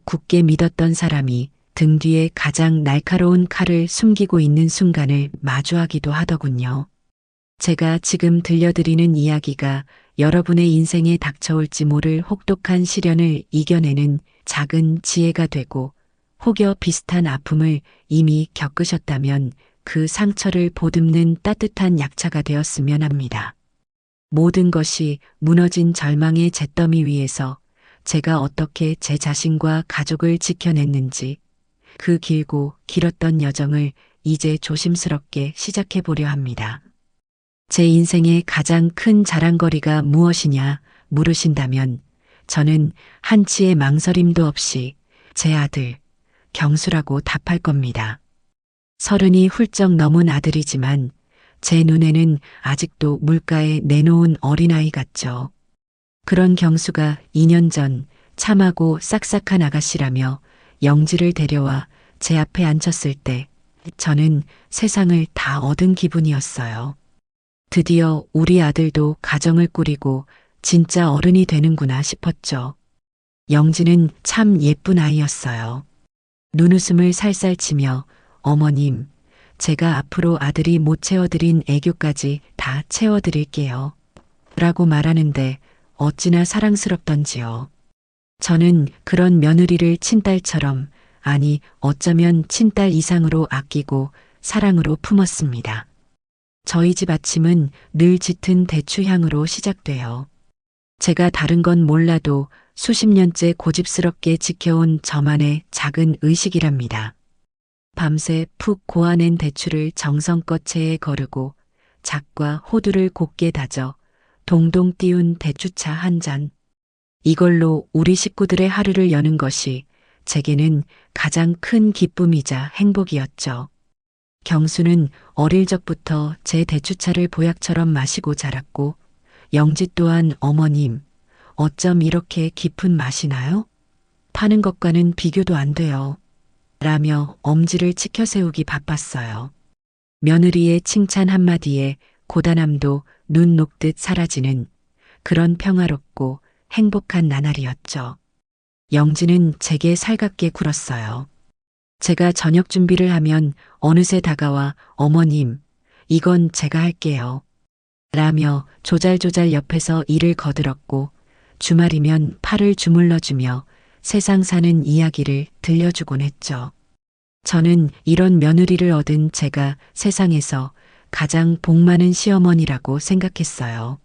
굳게 믿었던 사람이 등 뒤에 가장 날카로운 칼을 숨기고 있는 순간을 마주하기도 하더군요. 제가 지금 들려드리는 이야기가 여러분의 인생에 닥쳐올지 모를 혹독한 시련을 이겨내는 작은 지혜가 되고, 혹여 비슷한 아픔을 이미 겪으셨다면 그 상처를 보듬는 따뜻한 약차가 되었으면 합니다. 모든 것이 무너진 절망의 잿더미 위에서 제가 어떻게 제 자신과 가족을 지켜냈는지, 그 길고 길었던 여정을 이제 조심스럽게 시작해 보려 합니다. 제 인생의 가장 큰 자랑거리가 무엇이냐 물으신다면 저는 한치의 망설임도 없이 제 아들 경수라고 답할 겁니다. 30이 훌쩍 넘은 아들이지만 제 눈에는 아직도 물가에 내놓은 어린아이 같죠. 그런 경수가 2년 전 참하고 싹싹한 아가씨라며 영지를 데려와 제 앞에 앉혔을 때 저는 세상을 다 얻은 기분이었어요. 드디어 우리 아들도 가정을 꾸리고 진짜 어른이 되는구나 싶었죠. 영지는 참 예쁜 아이였어요. 눈웃음을 살살 치며 어머님, 제가 앞으로 아들이 못 채워드린 애교까지 다 채워드릴게요. 라고 말하는데 어찌나 사랑스럽던지요. 저는 그런 며느리를 친딸처럼, 아니 어쩌면 친딸 이상으로 아끼고 사랑으로 품었습니다. 저희 집 아침은 늘 짙은 대추향으로 시작돼요. 제가 다른 건 몰라도 수십 년째 고집스럽게 지켜온 저만의 작은 의식이랍니다. 밤새 푹 고아낸 대추를 정성껏 체에 거르고 작과 호두를 곱게 다져 동동 띄운 대추차 한 잔. 이걸로 우리 식구들의 하루를 여는 것이 제게는 가장 큰 기쁨이자 행복이었죠. 경수는 어릴 적부터 제 대추차를 보약처럼 마시고 자랐고, 영지 또한 어머님, 어쩜 이렇게 깊은 맛이 나요? 파는 것과는 비교도 안 돼요. 라며 엄지를 치켜 세우기 바빴어요. 며느리의 칭찬 한마디에 고단함도 눈 녹듯 사라지는 그런 평화롭고 행복한 나날이었죠. 영지는 제게 살갑게 굴었어요. 제가 저녁 준비를 하면 어느새 다가와 어머님, 이건 제가 할게요. 라며 조잘조잘 옆에서 일을 거들었고, 주말이면 팔을 주물러주며 세상 사는 이야기를 들려주곤 했죠. 저는 이런 며느리를 얻은 제가 세상에서 가장 복 많은 시어머니라고 생각했어요.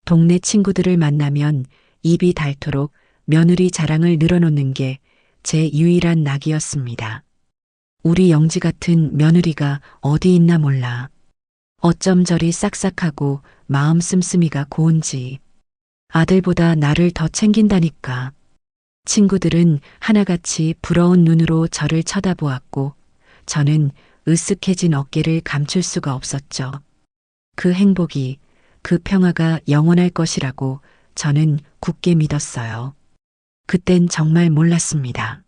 동네 친구들을 만나면 입이 닳도록 며느리 자랑을 늘어놓는 게 제 유일한 낙이었습니다. 우리 영지 같은 며느리가 어디 있나 몰라. 어쩜 저리 싹싹하고 마음 씀씀이가 고운지. 아들보다 나를 더 챙긴다니까. 친구들은 하나같이 부러운 눈으로 저를 쳐다보았고 저는 으쓱해진 어깨를 감출 수가 없었죠. 그 행복이, 그 평화가 영원할 것이라고 저는 굳게 믿었어요. 그땐 정말 몰랐습니다.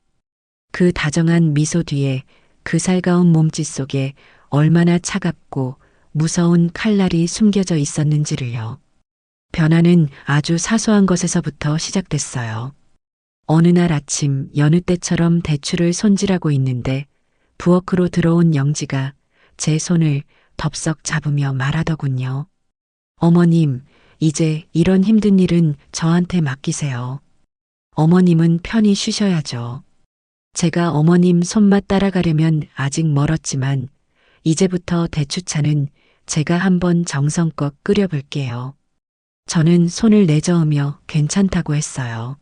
그 다정한 미소 뒤에, 그 살가운 몸짓 속에 얼마나 차갑고 무서운 칼날이 숨겨져 있었는지를요. 변화는 아주 사소한 것에서부터 시작됐어요. 어느 날 아침 여느 때처럼 대추를 손질하고 있는데 부엌으로 들어온 영지가 제 손을 덥석 잡으며 말하더군요. 어머님, 이제 이런 힘든 일은 저한테 맡기세요. 어머님은 편히 쉬셔야죠. 제가 어머님 손맛 따라가려면 아직 멀었지만 이제부터 대추차는 제가 한번 정성껏 끓여볼게요. 저는 손을 내저으며 괜찮다고 했어요.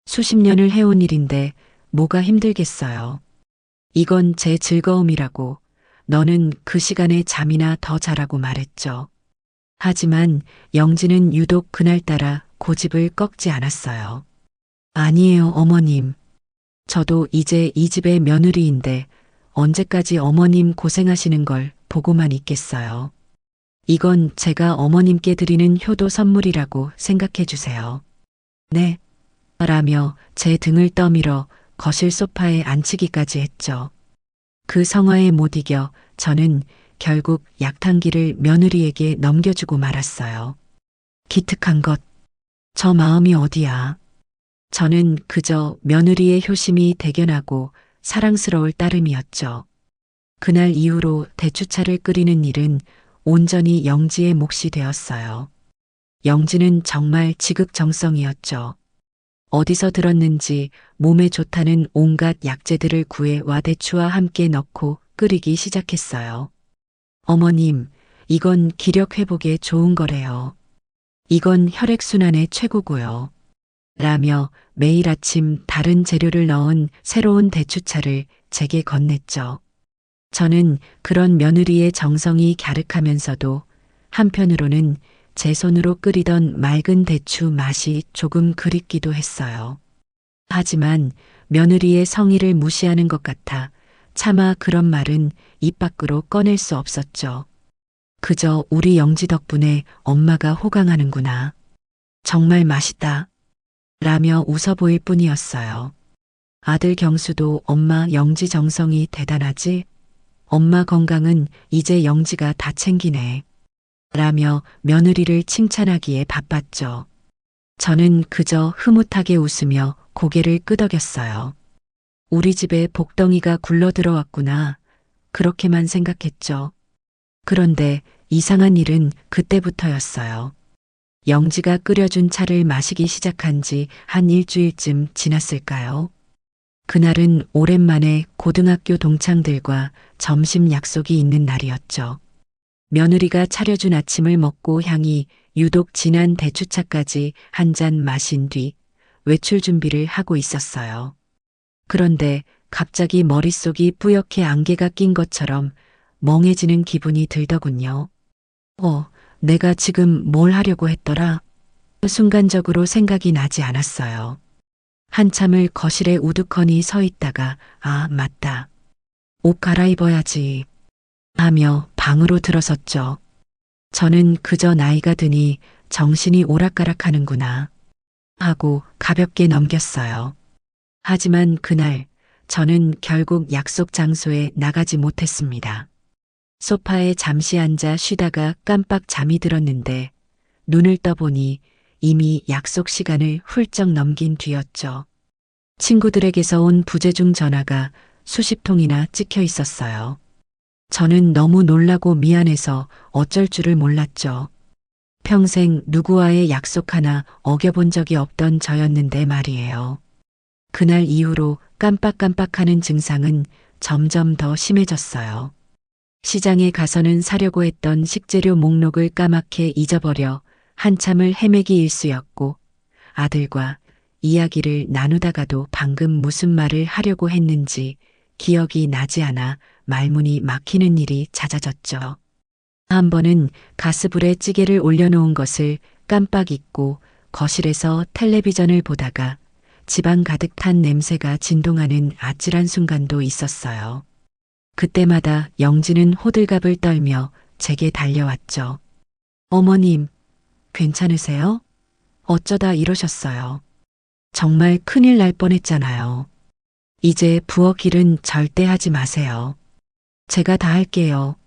수십 년을 해온 일인데 뭐가 힘들겠어요. 이건 제 즐거움이라고, 너는 그 시간에 잠이나 더 자라고 말했죠. 하지만 영지는 유독 그날따라 고집을 꺾지 않았어요. 아니에요, 어머님. 저도 이제 이 집의 며느리인데 언제까지 어머님 고생하시는 걸 보고만 있겠어요. 이건 제가 어머님께 드리는 효도 선물이라고 생각해 주세요. 네. 라며 제 등을 떠밀어 거실 소파에 앉히기까지 했죠. 그 성화에 못 이겨 저는 결국 약탕기를 며느리에게 넘겨주고 말았어요. 기특한 것. 저 마음이 어디야. 저는 그저 며느리의 효심이 대견하고 사랑스러울 따름이었죠. 그날 이후로 대추차를 끓이는 일은 온전히 영지의 몫이 되었어요. 영지는 정말 지극정성이었죠. 어디서 들었는지 몸에 좋다는 온갖 약재들을 구해 와 대추와 함께 넣고 끓이기 시작했어요. 어머님, 이건 기력 회복에 좋은 거래요. 이건 혈액순환에 최고고요. 라며 매일 아침 다른 재료를 넣은 새로운 대추차를 제게 건넸죠. 저는 그런 며느리의 정성이 갸륵하면서도 한편으로는 제 손으로 끓이던 맑은 대추 맛이 조금 그립기도 했어요. 하지만 며느리의 성의를 무시하는 것 같아 차마 그런 말은 입 밖으로 꺼낼 수 없었죠. 그저 우리 영지 덕분에 엄마가 호강하는구나. 정말 맛있다. 라며 웃어 보일 뿐이었어요. 아들 경수도 엄마 영지 정성이 대단하지? 엄마 건강은 이제 영지가 다 챙기네. 라며 며느리를 칭찬하기에 바빴죠. 저는 그저 흐뭇하게 웃으며 고개를 끄덕였어요. 우리 집에 복덩이가 굴러 들어왔구나. 그렇게만 생각했죠. 그런데 이상한 일은 그때부터였어요. 영지가 끓여준 차를 마시기 시작한 지 한 일주일쯤 지났을까요? 그날은 오랜만에 고등학교 동창들과 점심 약속이 있는 날이었죠. 며느리가 차려준 아침을 먹고 향이 유독 진한 대추차까지 한 잔 마신 뒤 외출 준비를 하고 있었어요. 그런데 갑자기 머릿속이 뿌옇게 안개가 낀 것처럼 멍해지는 기분이 들더군요. 내가 지금 뭘 하려고 했더라? 순간적으로 생각이 나지 않았어요. 한참을 거실에 우두커니 서 있다가 맞다. 옷 갈아입어야지 하며 방으로 들어섰죠. 저는 그저 나이가 드니 정신이 오락가락하는구나 하고 가볍게 넘겼어요. 하지만 그날 저는 결국 약속 장소에 나가지 못했습니다. 소파에 잠시 앉아 쉬다가 깜빡 잠이 들었는데 눈을 떠보니 이미 약속 시간을 훌쩍 넘긴 뒤였죠. 친구들에게서 온 부재중 전화가 수십 통이나 찍혀 있었어요. 저는 너무 놀라고 미안해서 어쩔 줄을 몰랐죠. 평생 누구와의 약속 하나 어겨본 적이 없던 저였는데 말이에요. 그날 이후로 깜빡깜빡하는 증상은 점점 더 심해졌어요. 시장에 가서는 사려고 했던 식재료 목록을 까맣게 잊어버려 한참을 헤매기 일쑤였고 아들과 이야기를 나누다가도 방금 무슨 말을 하려고 했는지 기억이 나지 않아 말문이 막히는 일이 잦아졌죠. 한 번은 가스불에 찌개를 올려놓은 것을 깜빡 잊고 거실에서 텔레비전을 보다가 집안 가득 탄 냄새가 진동하는 아찔한 순간도 있었어요. 그때마다 영지는 호들갑을 떨며 제게 달려왔죠. 어머님, 괜찮으세요? 어쩌다 이러셨어요. 정말 큰일 날 뻔했잖아요. 이제 부엌 일은 절대 하지 마세요. 제가 다 할게요.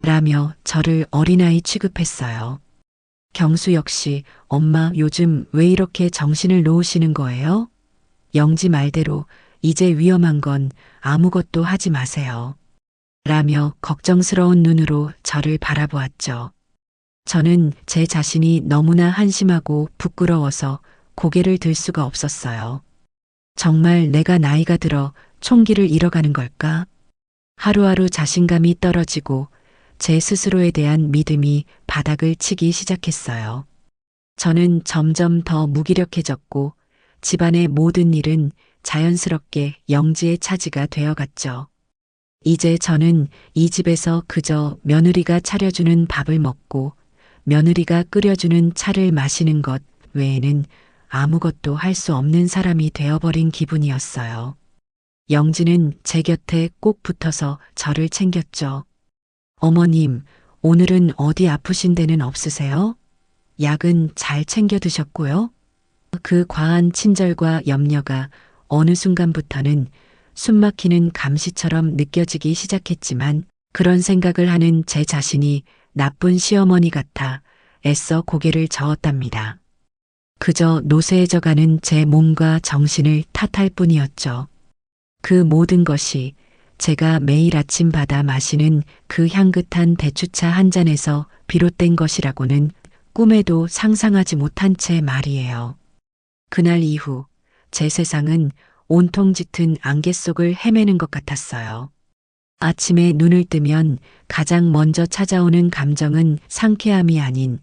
라며 저를 어린아이 취급했어요. 경수 역시 엄마 요즘 왜 이렇게 정신을 놓으시는 거예요? 영지 말대로 이제 위험한 건 아무것도 하지 마세요. 라며 걱정스러운 눈으로 저를 바라보았죠. 저는 제 자신이 너무나 한심하고 부끄러워서 고개를 들 수가 없었어요. 정말 내가 나이가 들어 총기를 잃어가는 걸까? 하루하루 자신감이 떨어지고 제 스스로에 대한 믿음이 바닥을 치기 시작했어요. 저는 점점 더 무기력해졌고 집안의 모든 일은 자연스럽게 영지의 차지가 되어갔죠. 이제 저는 이 집에서 그저 며느리가 차려주는 밥을 먹고 며느리가 끓여주는 차를 마시는 것 외에는 아무것도 할 수 없는 사람이 되어버린 기분이었어요. 영지는 제 곁에 꼭 붙어서 저를 챙겼죠. 어머님, 오늘은 어디 아프신 데는 없으세요? 약은 잘 챙겨 드셨고요? 그 과한 친절과 염려가 어느 순간부터는 숨막히는 감시처럼 느껴지기 시작했지만 그런 생각을 하는 제 자신이 나쁜 시어머니 같아 애써 고개를 저었답니다. 그저 노쇠해져가는 제 몸과 정신을 탓할 뿐이었죠. 그 모든 것이 제가 매일 아침 받아 마시는 그 향긋한 대추차 한 잔에서 비롯된 것이라고는 꿈에도 상상하지 못한 채 말이에요. 그날 이후 제 세상은 온통 짙은 안개 속을 헤매는 것 같았어요. 아침에 눈을 뜨면 가장 먼저 찾아오는 감정은 상쾌함이 아닌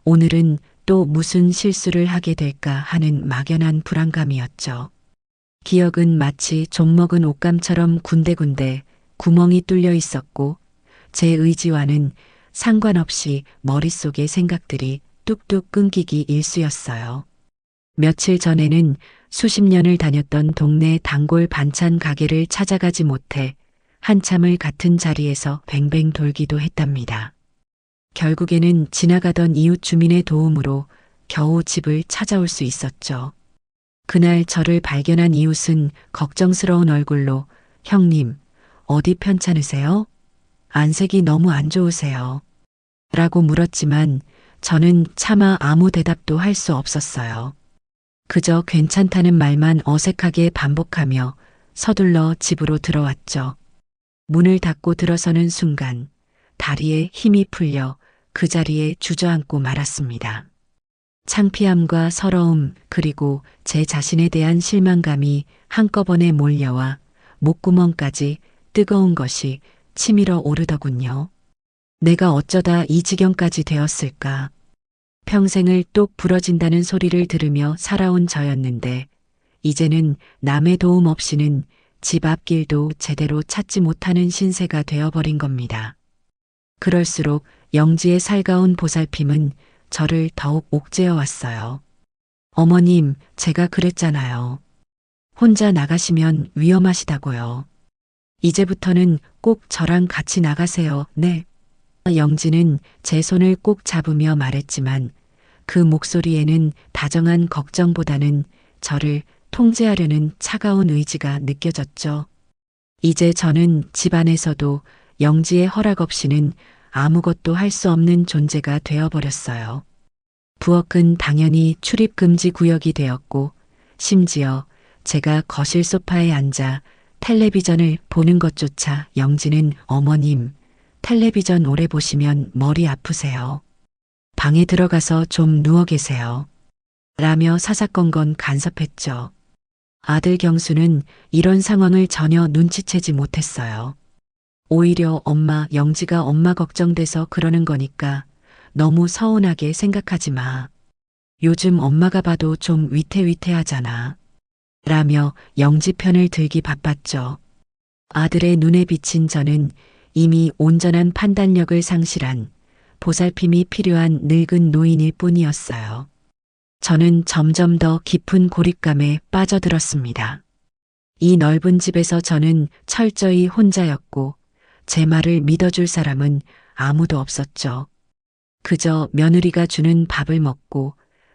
오늘은 또 무슨 실수를 하게 될까 하는 막연한 불안감이었죠. 기억은 마치 좀먹은 옷감처럼 군데군데 구멍이 뚫려 있었고 제 의지와는 상관없이 머릿속의 생각들이 뚝뚝 끊기기 일쑤였어요. 며칠 전에는 수십 년을 다녔던 동네 단골 반찬 가게를 찾아가지 못해 한참을 같은 자리에서 뱅뱅 돌기도 했답니다. 결국에는 지나가던 이웃 주민의 도움으로 겨우 집을 찾아올 수 있었죠. 그날 저를 발견한 이웃은 걱정스러운 얼굴로 형님, 어디 편찮으세요? 안색이 너무 안 좋으세요. 라고 물었지만 저는 차마 아무 대답도 할 수 없었어요. 그저 괜찮다는 말만 어색하게 반복하며 서둘러 집으로 들어왔죠. 문을 닫고 들어서는 순간 다리에 힘이 풀려 그 자리에 주저앉고 말았습니다. 창피함과 서러움 그리고 제 자신에 대한 실망감이 한꺼번에 몰려와 목구멍까지 뜨거운 것이 치밀어 오르더군요. 내가 어쩌다 이 지경까지 되었을까? 평생을 똑 부러진다는 소리를 들으며 살아온 저였는데 이제는 남의 도움 없이는 집 앞길도 제대로 찾지 못하는 신세가 되어버린 겁니다. 그럴수록 영지의 살가운 보살핌은 저를 더욱 옥죄어 왔어요. 어머님, 제가 그랬잖아요. 혼자 나가시면 위험하시다고요. 이제부터는 꼭 저랑 같이 나가세요. 네. 영지는 제 손을 꼭 잡으며 말했지만 그 목소리에는 다정한 걱정보다는 저를 통제하려는 차가운 의지가 느껴졌죠. 이제 저는 집안에서도 영지의 허락 없이는 아무것도 할 수 없는 존재가 되어버렸어요. 부엌은 당연히 출입금지 구역이 되었고 심지어 제가 거실 소파에 앉아 텔레비전을 보는 것조차 영지는 어머님, 텔레비전 오래 보시면 머리 아프세요. 방에 들어가서 좀 누워 계세요. 라며 사사건건 간섭했죠. 아들 경수는 이런 상황을 전혀 눈치채지 못했어요. 오히려 엄마 영지가 엄마 걱정돼서 그러는 거니까 너무 서운하게 생각하지 마. 요즘 엄마가 봐도 좀 위태위태하잖아. 라며 영지 편을 들기 바빴죠. 아들의 눈에 비친 저는 이미 온전한 판단력을 상실한 보살핌이 필요한 늙은 노인일 뿐이었어요. 저는 점점 더 깊은 고립감에 빠져들었습니다. 이 넓은 집에서 저는 철저히 혼자였고 제 말을 믿어줄 사람은 아무도 없었죠. 그저 며느리가 주는 밥을 먹고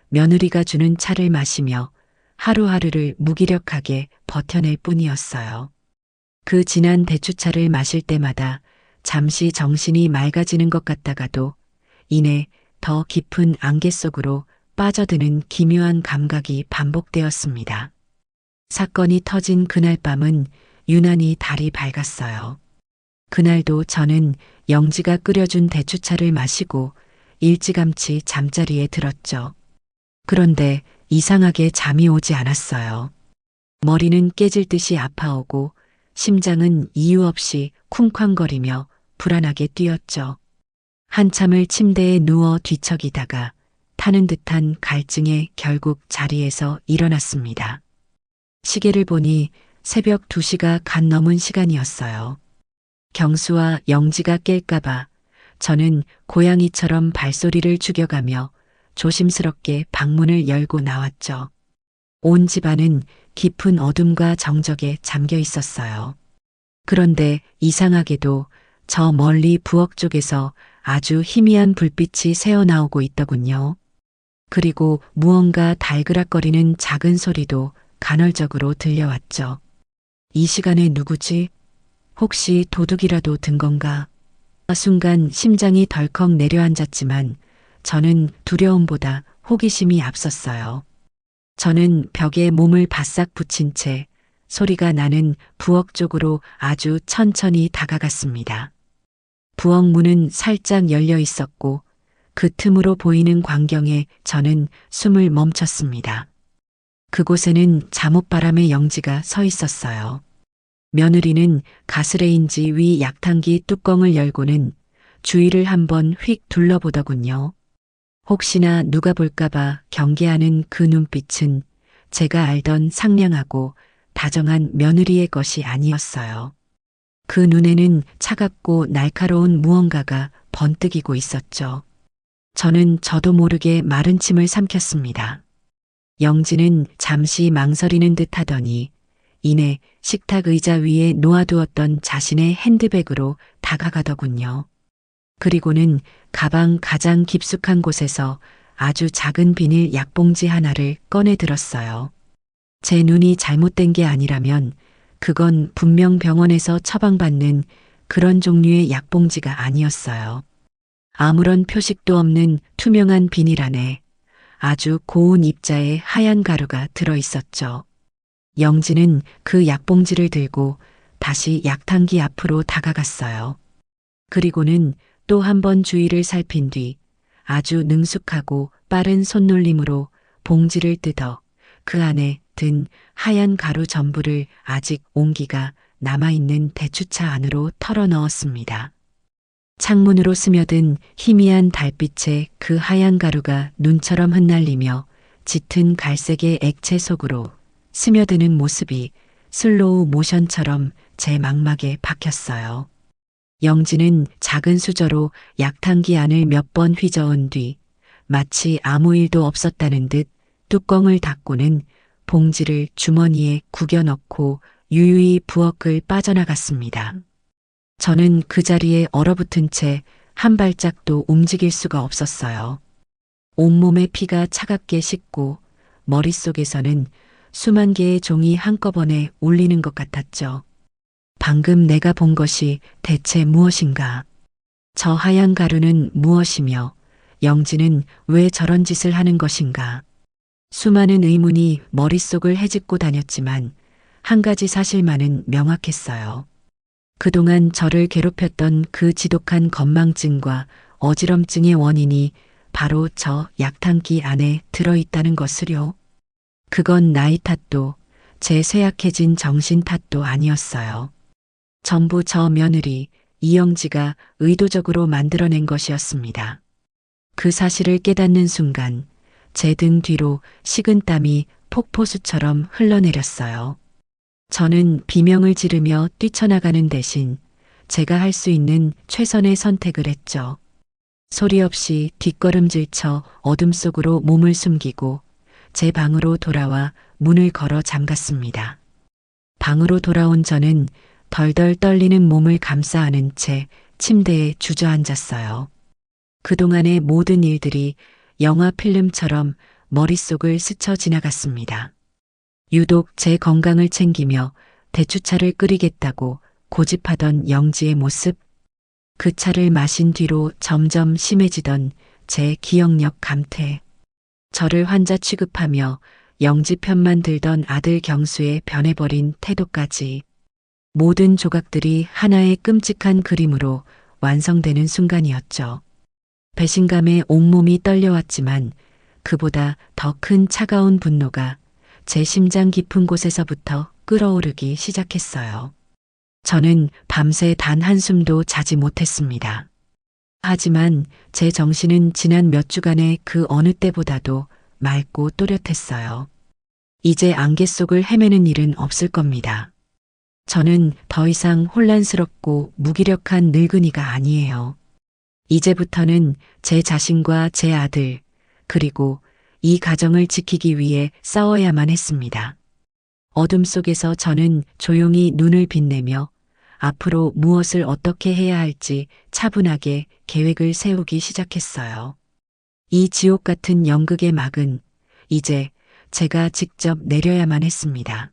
며느리가 주는 차를 마시며 하루하루를 무기력하게 버텨낼 뿐이었어요. 그 진한 대추차를 마실 때마다 잠시 정신이 맑아지는 것 같다가도 이내 더 깊은 안개 속으로 빠져드는 기묘한 감각이 반복되었습니다. 사건이 터진 그날 밤은 유난히 달이 밝았어요. 그날도 저는 영지가 끓여준 대추차를 마시고 일찌감치 잠자리에 들었죠. 그런데 이상하게 잠이 오지 않았어요. 머리는 깨질 듯이 아파오고 심장은 이유 없이 쿵쾅거리며 불안하게 뛰었죠. 한참을 침대에 누워 뒤척이다가 타는 듯한 갈증에 결국 자리에서 일어났습니다. 시계를 보니 새벽 2시가 갓 넘은 시간이었어요. 경수와 영지가 깰까봐 저는 고양이처럼 발소리를 죽여가며 조심스럽게 방문을 열고 나왔죠. 온 집안은 깊은 어둠과 정적에 잠겨 있었어요. 그런데 이상하게도 저 멀리 부엌 쪽에서 아주 희미한 불빛이 새어나오고 있더군요. 그리고 무언가 달그락거리는 작은 소리도 간헐적으로 들려왔죠. 이 시간에 누구지? 혹시 도둑이라도 든 건가? 순간 심장이 덜컥 내려앉았지만 저는 두려움보다 호기심이 앞섰어요. 저는 벽에 몸을 바싹 붙인 채 소리가 나는 부엌 쪽으로 아주 천천히 다가갔습니다. 부엌 문은 살짝 열려 있었고 그 틈으로 보이는 광경에 저는 숨을 멈췄습니다. 그곳에는 잠옷바람의 영지가 서 있었어요. 며느리는 가스레인지 위 약탕기 뚜껑을 열고는 주위를 한번 휙 둘러보더군요. 혹시나 누가 볼까봐 경계하는 그 눈빛은 제가 알던 상냥하고 다정한 며느리의 것이 아니었어요. 그 눈에는 차갑고 날카로운 무언가가 번뜩이고 있었죠. 저는 저도 모르게 마른 침을 삼켰습니다. 영지는 잠시 망설이는 듯 하더니 이내 식탁 의자 위에 놓아두었던 자신의 핸드백으로 다가가더군요. 그리고는 가방 가장 깊숙한 곳에서 아주 작은 비닐 약봉지 하나를 꺼내 들었어요. 제 눈이 잘못된 게 아니라면 그건 분명 병원에서 처방받는 그런 종류의 약봉지가 아니었어요. 아무런 표식도 없는 투명한 비닐 안에 아주 고운 입자의 하얀 가루가 들어 있었죠. 영지는 그 약봉지를 들고 다시 약탕기 앞으로 다가갔어요. 그리고는 또 한 번 주위를 살핀 뒤 아주 능숙하고 빠른 손놀림으로 봉지를 뜯어 그 안에 든 하얀 가루 전부를 아직 온기가 남아있는 대추차 안으로 털어 넣었습니다. 창문으로 스며든 희미한 달빛에 그 하얀 가루가 눈처럼 흩날리며 짙은 갈색의 액체 속으로 스며드는 모습이 슬로우 모션처럼 제 망막에 박혔어요. 영지는 작은 수저로 약탕기 안을 몇 번 휘저은 뒤 마치 아무 일도 없었다는 듯 뚜껑을 닫고는 봉지를 주머니에 구겨 넣고 유유히 부엌을 빠져나갔습니다. 저는 그 자리에 얼어붙은 채 한 발짝도 움직일 수가 없었어요. 온몸에 피가 차갑게 식고 머릿속에서는 수만 개의 종이 한꺼번에 울리는 것 같았죠. 방금 내가 본 것이 대체 무엇인가? 저 하얀 가루는 무엇이며 영지는 왜 저런 짓을 하는 것인가? 수많은 의문이 머릿속을 헤집고 다녔지만 한 가지 사실만은 명확했어요. 그동안 저를 괴롭혔던 그 지독한 건망증과 어지럼증의 원인이 바로 저 약탕기 안에 들어있다는 것을요. 그건 나이 탓도 제 쇠약해진 정신 탓도 아니었어요. 전부 저 며느리 이영지가 의도적으로 만들어낸 것이었습니다. 그 사실을 깨닫는 순간 제 등 뒤로 식은땀이 폭포수처럼 흘러내렸어요. 저는 비명을 지르며 뛰쳐나가는 대신 제가 할 수 있는 최선의 선택을 했죠. 소리 없이 뒷걸음질쳐 어둠 속으로 몸을 숨기고 제 방으로 돌아와 문을 걸어 잠갔습니다. 방으로 돌아온 저는 덜덜 떨리는 몸을 감싸 안은 채 침대에 주저앉았어요. 그동안의 모든 일들이 영화 필름처럼 머릿속을 스쳐 지나갔습니다. 유독 제 건강을 챙기며 대추차를 끓이겠다고 고집하던 영지의 모습, 그 차를 마신 뒤로 점점 심해지던 제 기억력 감퇴, 저를 환자 취급하며 영지 편만 들던 아들 경수의 변해버린 태도까지 모든 조각들이 하나의 끔찍한 그림으로 완성되는 순간이었죠. 배신감에 온몸이 떨려왔지만 그보다 더 큰 차가운 분노가 제 심장 깊은 곳에서부터 끓어오르기 시작했어요. 저는 밤새 단 한숨도 자지 못했습니다. 하지만 제 정신은 지난 몇 주간의 그 어느 때보다도 맑고 또렷했어요. 이제 안개 속을 헤매는 일은 없을 겁니다. 저는 더 이상 혼란스럽고 무기력한 늙은이가 아니에요. 이제부터는 제 자신과 제 아들, 그리고 이 가정을 지키기 위해 싸워야만 했습니다. 어둠 속에서 저는 조용히 눈을 빛내며 앞으로 무엇을 어떻게 해야 할지 차분하게 계획을 세우기 시작했어요. 이 지옥 같은 연극의 막은 이제 제가 직접 내려야만 했습니다.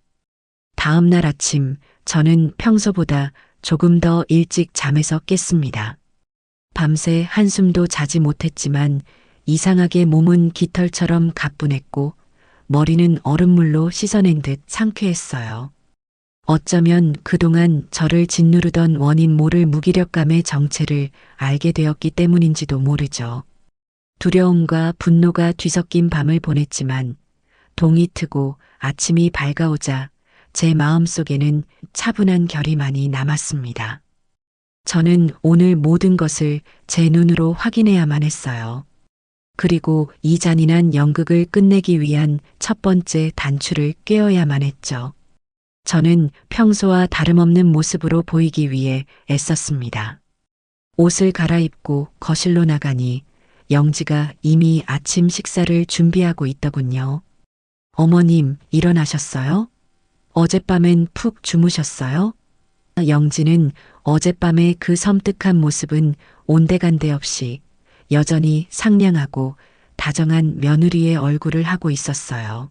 다음 날 아침 저는 평소보다 조금 더 일찍 잠에서 깼습니다. 밤새 한숨도 자지 못했지만 이상하게 몸은 깃털처럼 가뿐했고 머리는 얼음물로 씻어낸 듯 상쾌했어요. 어쩌면 그동안 저를 짓누르던 원인 모를 무기력감의 정체를 알게 되었기 때문인지도 모르죠. 두려움과 분노가 뒤섞인 밤을 보냈지만 동이 트고 아침이 밝아오자 제 마음속에는 차분한 결의만이 남았습니다. 저는 오늘 모든 것을 제 눈으로 확인해야만 했어요. 그리고 이 잔인한 연극을 끝내기 위한 첫 번째 단추를 꿰어야만 했죠. 저는 평소와 다름없는 모습으로 보이기 위해 애썼습니다. 옷을 갈아입고 거실로 나가니 영지가 이미 아침 식사를 준비하고 있더군요. 어머님, 일어나셨어요? 어젯밤엔 푹 주무셨어요? 영지는 어젯밤의 그 섬뜩한 모습은 온데간데 없이 여전히 상냥하고 다정한 며느리의 얼굴을 하고 있었어요.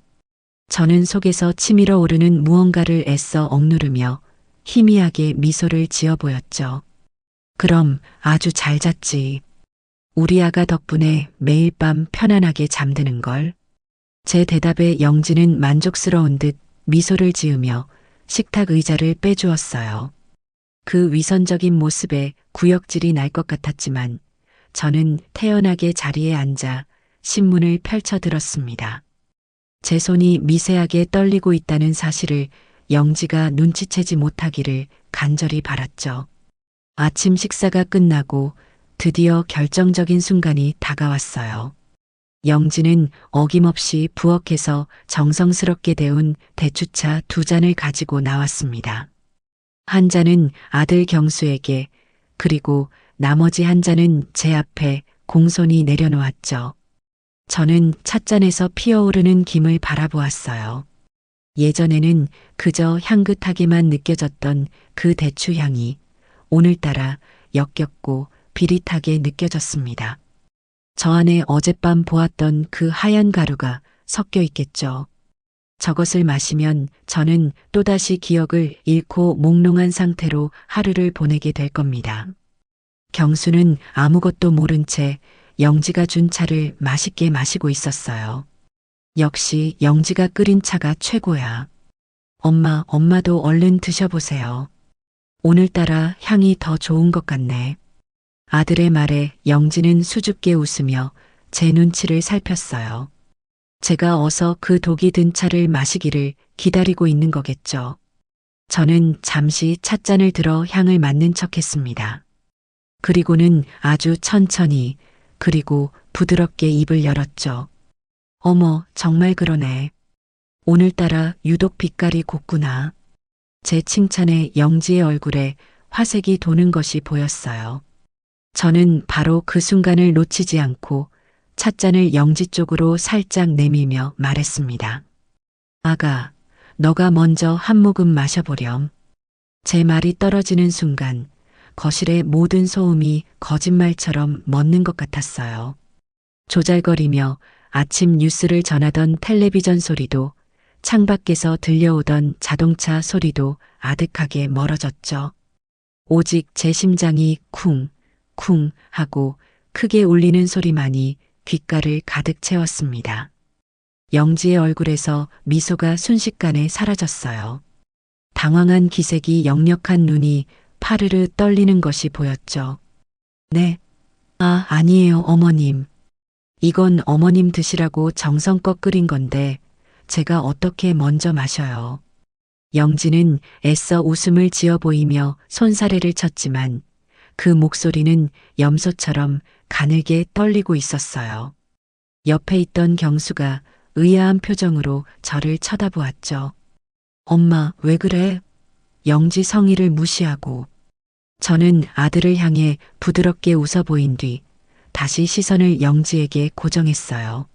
저는 속에서 치밀어 오르는 무언가를 애써 억누르며 희미하게 미소를 지어 보였죠. 그럼 아주 잘 잤지. 우리 아가 덕분에 매일 밤 편안하게 잠드는 걸. 제 대답에 영지는 만족스러운 듯 미소를 지으며 식탁 의자를 빼주었어요. 그 위선적인 모습에 구역질이 날 것 같았지만 저는 태연하게 자리에 앉아 신문을 펼쳐 들었습니다. 제 손이 미세하게 떨리고 있다는 사실을 영지가 눈치채지 못하기를 간절히 바랐죠. 아침 식사가 끝나고 드디어 결정적인 순간이 다가왔어요. 영지는 어김없이 부엌에서 정성스럽게 데운 대추차 2잔을 가지고 나왔습니다. 한 잔은 아들 경수에게, 그리고 나머지 한 잔은 제 앞에 공손히 내려놓았죠. 저는 찻잔에서 피어오르는 김을 바라보았어요. 예전에는 그저 향긋하게만 느껴졌던 그 대추 향이 오늘따라 역겹고 비릿하게 느껴졌습니다. 저 안에 어젯밤 보았던 그 하얀 가루가 섞여 있겠죠. 저것을 마시면 저는 또다시 기억을 잃고 몽롱한 상태로 하루를 보내게 될 겁니다. 경수는 아무것도 모른 채 영지가 준 차를 맛있게 마시고 있었어요. 역시 영지가 끓인 차가 최고야. 엄마도 얼른 드셔보세요. 오늘따라 향이 더 좋은 것 같네. 아들의 말에 영지는 수줍게 웃으며 제 눈치를 살폈어요. 제가 어서 그 독이 든 차를 마시기를 기다리고 있는 거겠죠. 저는 잠시 찻잔을 들어 향을 맡는 척했습니다. 그리고는 아주 천천히, 그리고 부드럽게 입을 열었죠. 어머, 정말 그러네. 오늘따라 유독 빛깔이 곱구나. 제 칭찬에 영지의 얼굴에 화색이 도는 것이 보였어요. 저는 바로 그 순간을 놓치지 않고 찻잔을 영지 쪽으로 살짝 내밀며 말했습니다. 아가, 너가 먼저 한 모금 마셔보렴. 제 말이 떨어지는 순간 거실의 모든 소음이 거짓말처럼 멎는 것 같았어요. 조잘거리며 아침 뉴스를 전하던 텔레비전 소리도, 창밖에서 들려오던 자동차 소리도 아득하게 멀어졌죠. 오직 제 심장이 쿵, 쿵 하고 크게 울리는 소리만이 귓가를 가득 채웠습니다. 영지의 얼굴에서 미소가 순식간에 사라졌어요. 당황한 기색이 역력한 눈이 파르르 떨리는 것이 보였죠. 네. 아니에요, 어머님. 이건 어머님 드시라고 정성껏 끓인 건데 제가 어떻게 먼저 마셔요. 영지는 애써 웃음을 지어 보이며 손사래를 쳤지만 그 목소리는 염소처럼 가늘게 떨리고 있었어요. 옆에 있던 경수가 의아한 표정으로 저를 쳐다보았죠. 엄마, 왜 그래? 영지 성의를 무시하고. 저는 아들을 향해 부드럽게 웃어 보인 뒤 다시 시선을 영지에게 고정했어요.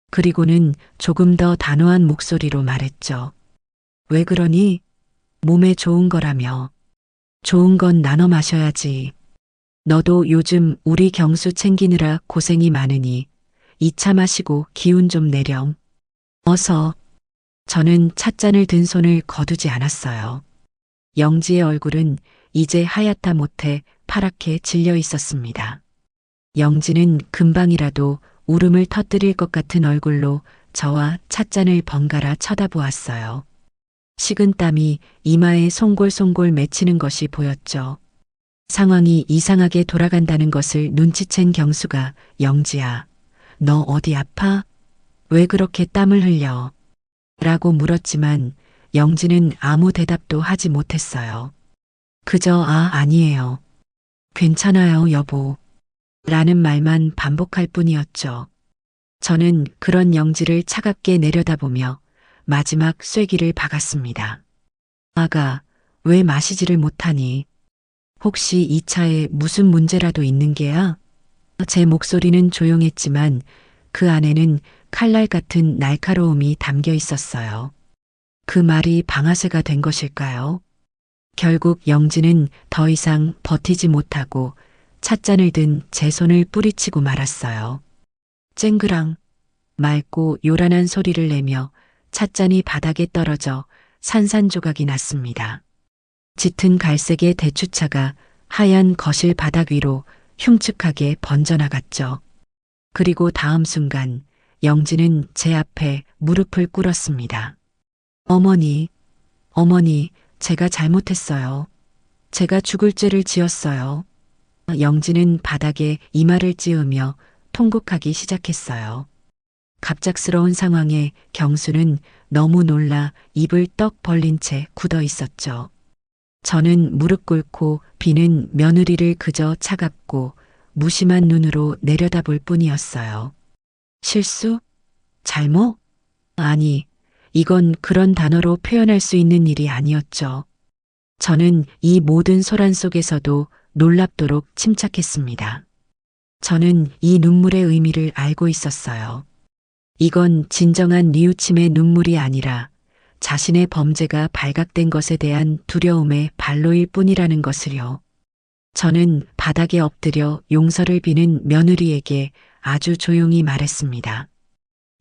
그리고는 조금 더 단호한 목소리로 말했죠. 왜 그러니? 몸에 좋은 거라며. 좋은 건 나눠 마셔야지. 너도 요즘 우리 경수 챙기느라 고생이 많으니 이 차 마시고 기운 좀 내렴. 어서. 저는 찻잔을 든 손을 거두지 않았어요. 영지의 얼굴은 이제 하얗다 못해 파랗게 질려 있었습니다. 영지는 금방이라도 울음을 터뜨릴 것 같은 얼굴로 저와 찻잔을 번갈아 쳐다보았어요. 식은 땀이 이마에 송골송골 맺히는 것이 보였죠. 상황이 이상하게 돌아간다는 것을 눈치챈 경수가 영지야, 너 어디 아파? 왜 그렇게 땀을 흘려? 라고 물었지만 영지는 아무 대답도 하지 못했어요. 그저 아니에요. 괜찮아요, 여보. 라는 말만 반복할 뿐이었죠. 저는 그런 영지를 차갑게 내려다보며 마지막 쐐기를 박았습니다. 아가, 왜 마시지를 못하니? 혹시 이 차에 무슨 문제라도 있는 게야? 제 목소리는 조용했지만 그 안에는 칼날 같은 날카로움이 담겨 있었어요. 그 말이 방아쇠가 된 것일까요? 결국 영지는 더 이상 버티지 못하고 찻잔을 든 제 손을 뿌리치고 말았어요. 쨍그랑 맑고 요란한 소리를 내며 찻잔이 바닥에 떨어져 산산조각이 났습니다. 짙은 갈색의 대추차가 하얀 거실 바닥 위로 흉측하게 번져나갔죠. 그리고 다음 순간 영지는 제 앞에 무릎을 꿇었습니다. 어머니, 어머니, 제가 잘못했어요. 제가 죽을 죄를 지었어요. 영지는 바닥에 이마를 찌으며 통곡하기 시작했어요. 갑작스러운 상황에 경수는 너무 놀라 입을 떡 벌린 채 굳어 있었죠. 저는 무릎 꿇고 비는 며느리를 그저 차갑고 무심한 눈으로 내려다볼 뿐이었어요. 실수? 잘못? 아니, 이건 그런 단어로 표현할 수 있는 일이 아니었죠. 저는 이 모든 소란 속에서도 놀랍도록 침착했습니다. 저는 이 눈물의 의미를 알고 있었어요. 이건 진정한 뉘우침의 눈물이 아니라 자신의 범죄가 발각된 것에 대한 두려움의 발로일 뿐이라는 것을요. 저는 바닥에 엎드려 용서를 비는 며느리에게 아주 조용히 말했습니다.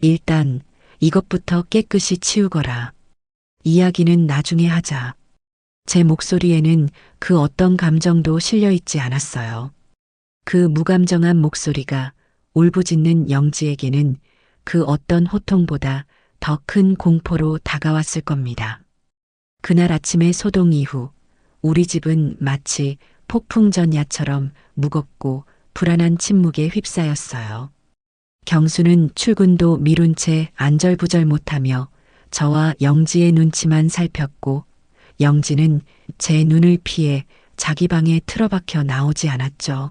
일단 이것부터 깨끗이 치우거라. 이야기는 나중에 하자. 제 목소리에는 그 어떤 감정도 실려 있지 않았어요. 그 무감정한 목소리가 울부짖는 영지에게는 그 어떤 호통보다 더 큰 공포로 다가왔을 겁니다. 그날 아침의 소동 이후 우리 집은 마치 폭풍전야처럼 무겁고 불안한 침묵에 휩싸였어요. 경수는 출근도 미룬 채 안절부절 못하며 저와 영지의 눈치만 살폈고 영지는 제 눈을 피해 자기 방에 틀어박혀 나오지 않았죠.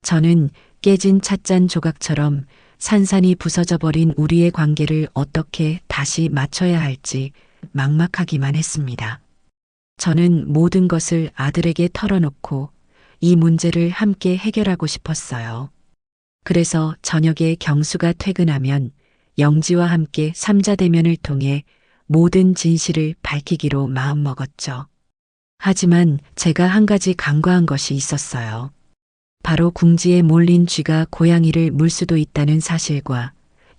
저는 깨진 찻잔 조각처럼 산산이 부서져 버린 우리의 관계를 어떻게 다시 맞춰야 할지 막막하기만 했습니다. 저는 모든 것을 아들에게 털어놓고 이 문제를 함께 해결하고 싶었어요. 그래서 저녁에 경수가 퇴근하면 영지와 함께 삼자대면을 통해 모든 진실을 밝히기로 마음먹었죠. 하지만 제가 한 가지 간과한 것이 있었어요. 바로 궁지에 몰린 쥐가 고양이를 물 수도 있다는 사실과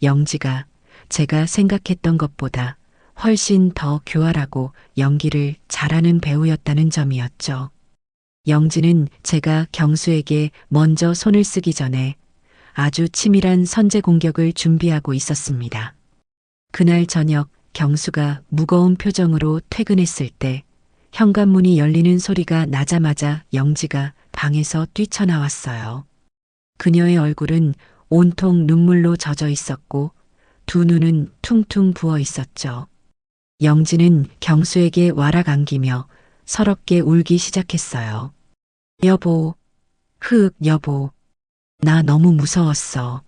영지가 제가 생각했던 것보다 훨씬 더 교활하고 연기를 잘하는 배우였다는 점이었죠. 영지는 제가 경수에게 먼저 손을 쓰기 전에 아주 치밀한 선제 공격을 준비하고 있었습니다. 그날 저녁 경수가 무거운 표정으로 퇴근했을 때 현관문이 열리는 소리가 나자마자 영지가 방에서 뛰쳐나왔어요. 그녀의 얼굴은 온통 눈물로 젖어 있었고 두 눈은 퉁퉁 부어 있었죠. 영지는 경수에게 와락 안기며 서럽게 울기 시작했어요. 여보, 여보, 나 너무 무서웠어.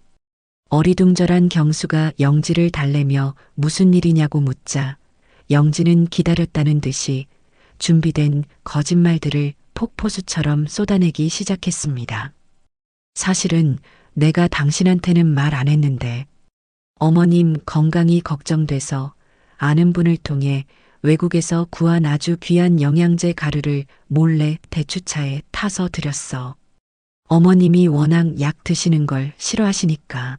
어리둥절한 경수가 영지를 달래며 무슨 일이냐고 묻자 영지는 기다렸다는 듯이 준비된 거짓말들을 폭포수처럼 쏟아내기 시작했습니다. 사실은 내가 당신한테는 말 안 했는데 어머님 건강이 걱정돼서 아는 분을 통해 외국에서 구한 아주 귀한 영양제 가루를 몰래 대추차에 타서 드렸어. 어머님이 워낙 약 드시는 걸 싫어하시니까.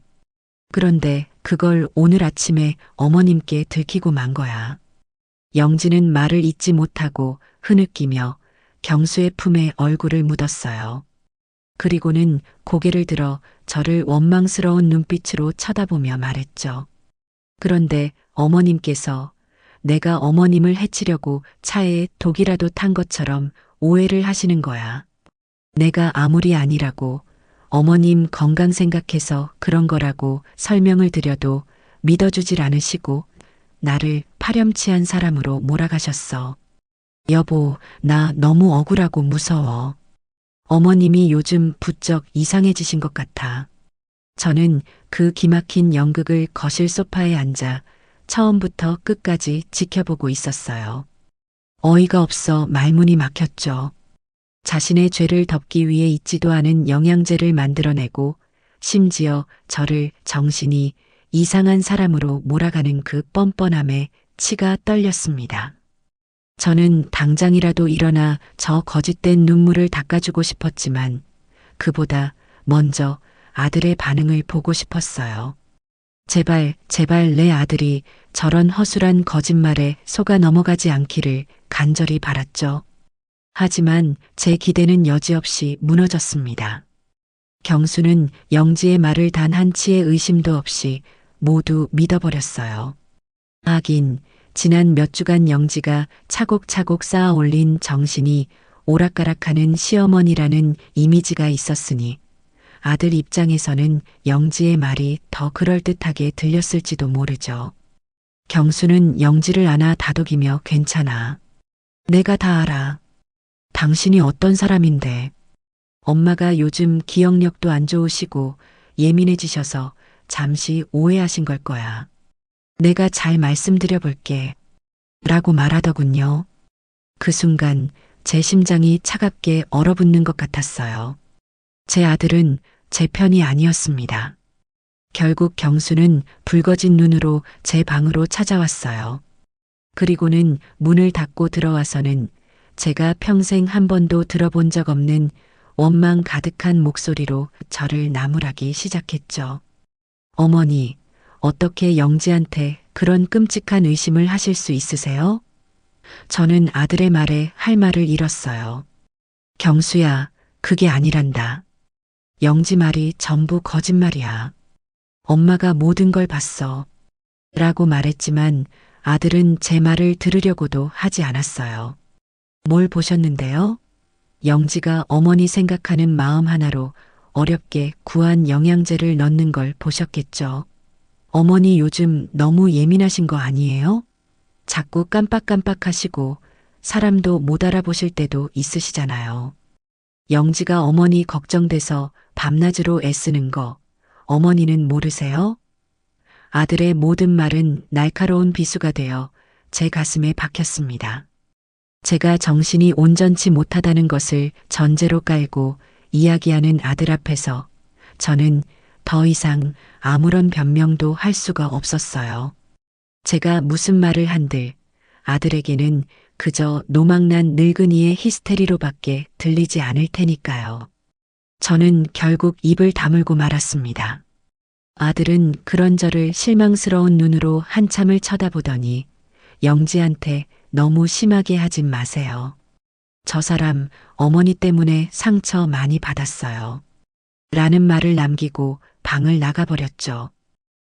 그런데 그걸 오늘 아침에 어머님께 들키고 만 거야. 영지는 말을 잇지 못하고 흐느끼며 경수의 품에 얼굴을 묻었어요. 그리고는 고개를 들어 저를 원망스러운 눈빛으로 쳐다보며 말했죠. 그런데 어머님께서 내가 어머님을 해치려고 차에 독이라도 탄 것처럼 오해를 하시는 거야. 내가 아무리 아니라고 어머님 건강 생각해서 그런 거라고 설명을 드려도 믿어주질 않으시고 나를 파렴치한 사람으로 몰아가셨어. 여보, 나 너무 억울하고 무서워. 어머님이 요즘 부쩍 이상해지신 것 같아. 저는 그 기막힌 연극을 거실 소파에 앉아 처음부터 끝까지 지켜보고 있었어요. 어이가 없어 말문이 막혔죠. 자신의 죄를 덮기 위해 있지도 않은 영양제를 만들어내고 심지어 저를 정신이 이상한 사람으로 몰아가는 그 뻔뻔함에 치가 떨렸습니다. 저는 당장이라도 일어나 저 거짓된 눈물을 닦아주고 싶었지만 그보다 먼저 아들의 반응을 보고 싶었어요. 제발, 제발 내 아들이 저런 허술한 거짓말에 속아 넘어가지 않기를 간절히 바랐죠. 하지만 제 기대는 여지없이 무너졌습니다. 경수는 영지의 말을 단 한치의 의심도 없이 모두 믿어버렸어요. 하긴 지난 몇 주간 영지가 차곡차곡 쌓아 올린 정신이 오락가락하는 시어머니라는 이미지가 있었으니 아들 입장에서는 영지의 말이 더 그럴듯하게 들렸을지도 모르죠. 경수는 영지를 안아 다독이며 괜찮아. 내가 다 알아. 당신이 어떤 사람인데. 엄마가 요즘 기억력도 안 좋으시고 예민해지셔서 잠시 오해하신 걸 거야. 내가 잘 말씀드려 볼게. 라고 말하더군요. 그 순간 제 심장이 차갑게 얼어붙는 것 같았어요. 제 아들은 제 편이 아니었습니다. 결국 경수는 붉어진 눈으로 제 방으로 찾아왔어요. 그리고는 문을 닫고 들어와서는 제가 평생 한 번도 들어본 적 없는 원망 가득한 목소리로 저를 나무라기 시작했죠. 어머니, 어떻게 영지한테 그런 끔찍한 의심을 하실 수 있으세요? 저는 아들의 말에 할 말을 잃었어요. 경수야, 그게 아니란다. 영지 말이 전부 거짓말이야. 엄마가 모든 걸 봤어. 라고 말했지만 아들은 제 말을 들으려고도 하지 않았어요. 뭘 보셨는데요? 영지가 어머니 생각하는 마음 하나로 어렵게 구한 영양제를 넣는 걸 보셨겠죠. 어머니 요즘 너무 예민하신 거 아니에요? 자꾸 깜빡깜빡하시고 사람도 못 알아보실 때도 있으시잖아요. 영지가 어머니 걱정돼서 밤낮으로 애쓰는 거 어머니는 모르세요? 아들의 모든 말은 날카로운 비수가 되어 제 가슴에 박혔습니다. 제가 정신이 온전치 못하다는 것을 전제로 깔고 이야기하는 아들 앞에서 저는 더 이상 아무런 변명도 할 수가 없었어요. 제가 무슨 말을 한들 아들에게는 그저 노망난 늙은이의 히스테리로밖에 들리지 않을 테니까요. 저는 결국 입을 다물고 말았습니다. 아들은 그런 저를 실망스러운 눈으로 한참을 쳐다보더니 영지한테 너무 심하게 하진 마세요. 저 사람 어머니 때문에 상처 많이 받았어요. 라는 말을 남기고 방을 나가버렸죠.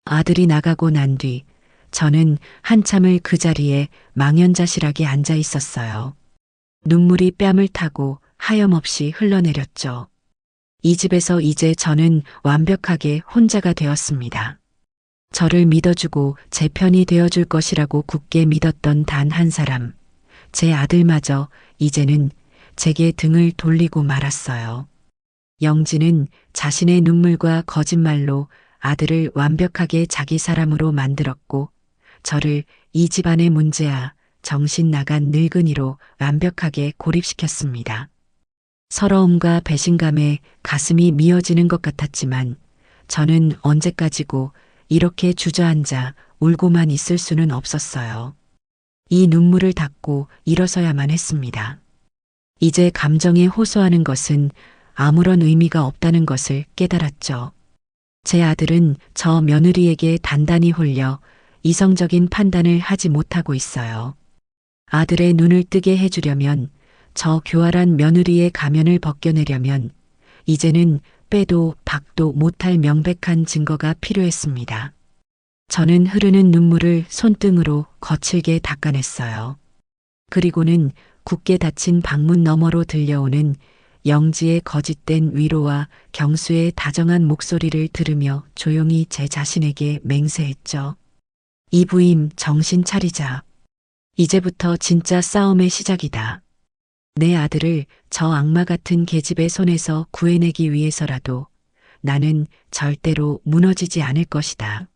아들이 나가고 난 뒤 저는 한참을 그 자리에 망연자실하게 앉아 있었어요. 눈물이 뺨을 타고 하염없이 흘러내렸죠. 이 집에서 이제 저는 완벽하게 혼자가 되었습니다. 저를 믿어주고 제 편이 되어줄 것이라고 굳게 믿었던 단 한 사람, 제 아들마저 이제는 제게 등을 돌리고 말았어요. 영지는 자신의 눈물과 거짓말로 아들을 완벽하게 자기 사람으로 만들었고 저를 이 집안의 문제야 정신 나간 늙은이로 완벽하게 고립시켰습니다. 서러움과 배신감에 가슴이 미어지는 것 같았지만 저는 언제까지고 이렇게 주저앉아 울고만 있을 수는 없었어요. 이 눈물을 닦고 일어서야만 했습니다. 이제 감정에 호소하는 것은 아무런 의미가 없다는 것을 깨달았죠. 제 아들은 저 며느리에게 단단히 홀려 이성적인 판단을 하지 못하고 있어요. 아들의 눈을 뜨게 해주려면 저 교활한 며느리의 가면을 벗겨내려면 이제는 빼도 박도 못할 명백한 증거가 필요했습니다. 저는 흐르는 눈물을 손등으로 거칠게 닦아냈어요. 그리고는 굳게 닫힌 방문 너머로 들려오는 영지의 거짓된 위로와 경수의 다정한 목소리를 들으며 조용히 제 자신에게 맹세했죠. 이부임, 정신 차리자. 이제부터 진짜 싸움의 시작이다. 내 아들을 저 악마 같은 계집의 손에서 구해내기 위해서라도 나는 절대로 무너지지 않을 것이다.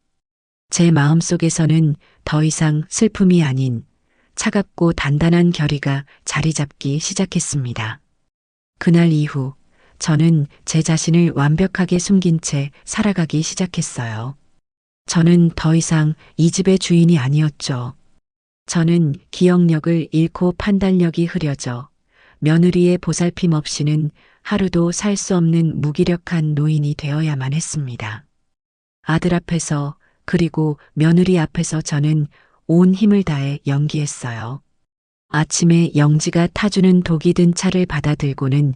제 마음속에서는 더 이상 슬픔이 아닌 차갑고 단단한 결의가 자리 잡기 시작했습니다. 그날 이후 저는 제 자신을 완벽하게 숨긴 채 살아가기 시작했어요. 저는 더 이상 이 집의 주인이 아니었죠. 저는 기억력을 잃고 판단력이 흐려져 며느리의 보살핌 없이는 하루도 살 수 없는 무기력한 노인이 되어야만 했습니다. 아들 앞에서 그리고 며느리 앞에서 저는 온 힘을 다해 연기했어요. 아침에 영지가 타주는 독이 든 차를 받아들고는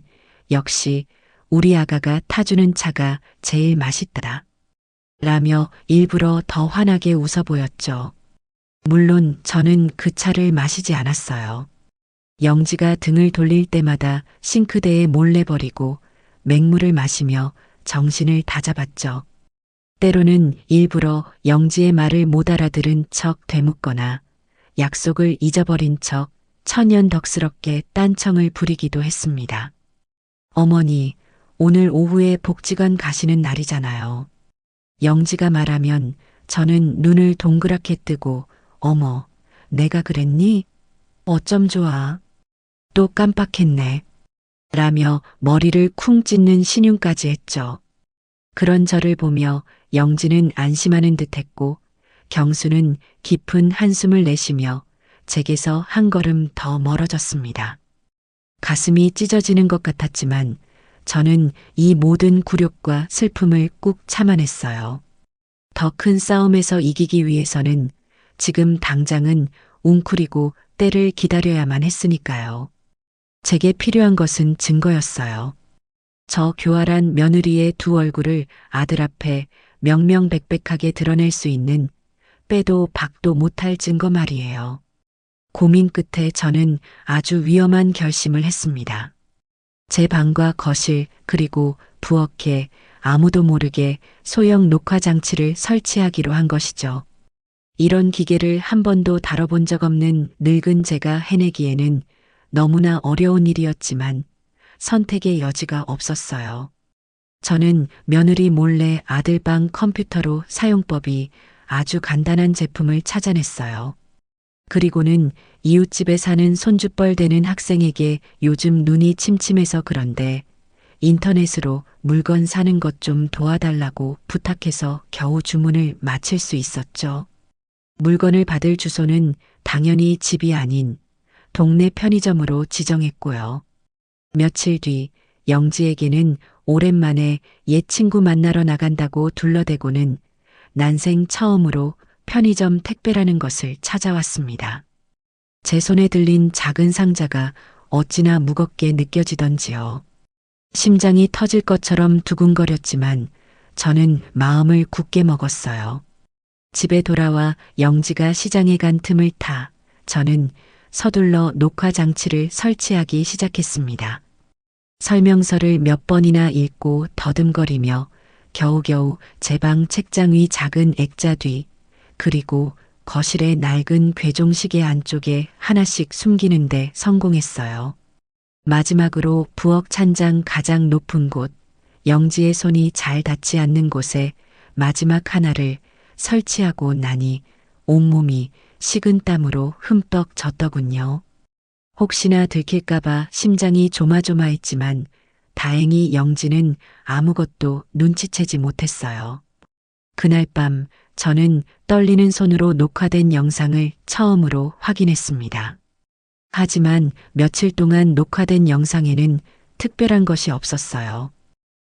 역시 우리 아가가 타주는 차가 제일 맛있더라. 라며 일부러 더 환하게 웃어 보였죠. 물론 저는 그 차를 마시지 않았어요. 영지가 등을 돌릴 때마다 싱크대에 몰래 버리고 맹물을 마시며 정신을 다잡았죠. 때로는 일부러 영지의 말을 못 알아들은 척 되묻거나 약속을 잊어버린 척 천연덕스럽게 딴청을 부리기도 했습니다. 어머니, 오늘 오후에 복지관 가시는 날이잖아요. 영지가 말하면 저는 눈을 동그랗게 뜨고 어머, 내가 그랬니? 어쩜 좋아. 또 깜빡했네. 라며 머리를 쿵 찢는 신용까지 했죠. 그런 저를 보며 영지는 안심하는 듯했고 경수는 깊은 한숨을 내쉬며 제게서 한 걸음 더 멀어졌습니다. 가슴이 찢어지는 것 같았지만 저는 이 모든 굴욕과 슬픔을 꾹 참아냈어요. 더 큰 싸움에서 이기기 위해서는 지금 당장은 웅크리고 때를 기다려야만 했으니까요. 제게 필요한 것은 증거였어요. 저 교활한 며느리의 두 얼굴을 아들 앞에 명명백백하게 드러낼 수 있는 빼도 박도 못할 증거 말이에요. 고민 끝에 저는 아주 위험한 결심을 했습니다. 제 방과 거실 그리고 부엌에 아무도 모르게 소형 녹화 장치를 설치하기로 한 것이죠. 이런 기계를 한 번도 다뤄본 적 없는 늙은 제가 해내기에는 너무나 어려운 일이었지만 선택의 여지가 없었어요. 저는 며느리 몰래 아들방 컴퓨터로 사용법이 아주 간단한 제품을 찾아냈어요. 그리고는 이웃집에 사는 손주뻘 되는 학생에게 요즘 눈이 침침해서 그런데 인터넷으로 물건 사는 것 좀 도와달라고 부탁해서 겨우 주문을 마칠 수 있었죠. 물건을 받을 주소는 당연히 집이 아닌 동네 편의점으로 지정했고요. 며칠 뒤 영지에게는 오랜만에 옛 친구 만나러 나간다고 둘러대고는 난생 처음으로 편의점 택배라는 것을 찾아왔습니다. 제 손에 들린 작은 상자가 어찌나 무겁게 느껴지던지요. 심장이 터질 것처럼 두근거렸지만 저는 마음을 굳게 먹었어요. 집에 돌아와 영지가 시장에 간 틈을 타 저는 서둘러 녹화 장치를 설치하기 시작했습니다. 설명서를 몇 번이나 읽고 더듬거리며 겨우겨우 제 방 책장 위 작은 액자 뒤 그리고 거실의 낡은 괴종시계 안쪽에 하나씩 숨기는데 성공했어요. 마지막으로 부엌 찬장 가장 높은 곳, 영지의 손이 잘 닿지 않는 곳에 마지막 하나를 설치하고 나니 온몸이 식은땀으로 흠뻑 젖더군요. 혹시나 들킬까봐 심장이 조마조마했지만 다행히 영지는 아무것도 눈치채지 못했어요. 그날 밤 저는 떨리는 손으로 녹화된 영상을 처음으로 확인했습니다. 하지만 며칠 동안 녹화된 영상에는 특별한 것이 없었어요.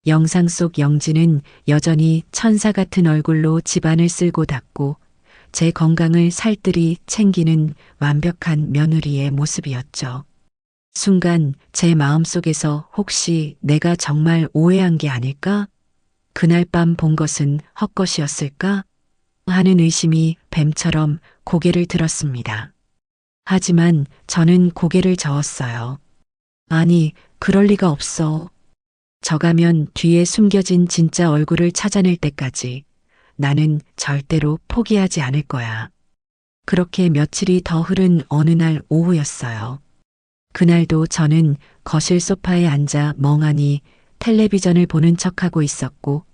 영상 속 영지는 여전히 천사 같은 얼굴로 집안을 쓸고 닦고 제 건강을 살뜰히 챙기는 완벽한 며느리의 모습이었죠. 순간 제 마음속에서 혹시 내가 정말 오해한 게 아닐까? 그날 밤 본 것은 헛것이었을까? 하는 의심이 뱀처럼 고개를 들었습니다. 하지만 저는 고개를 저었어요. 아니, 그럴 리가 없어. 저가면 뒤에 숨겨진 진짜 얼굴을 찾아낼 때까지 나는 절대로 포기하지 않을 거야. 그렇게 며칠이 더 흐른 어느 날 오후였어요. 그날도 저는 거실 소파에 앉아 멍하니 텔레비전을 보는 척하고 있었고,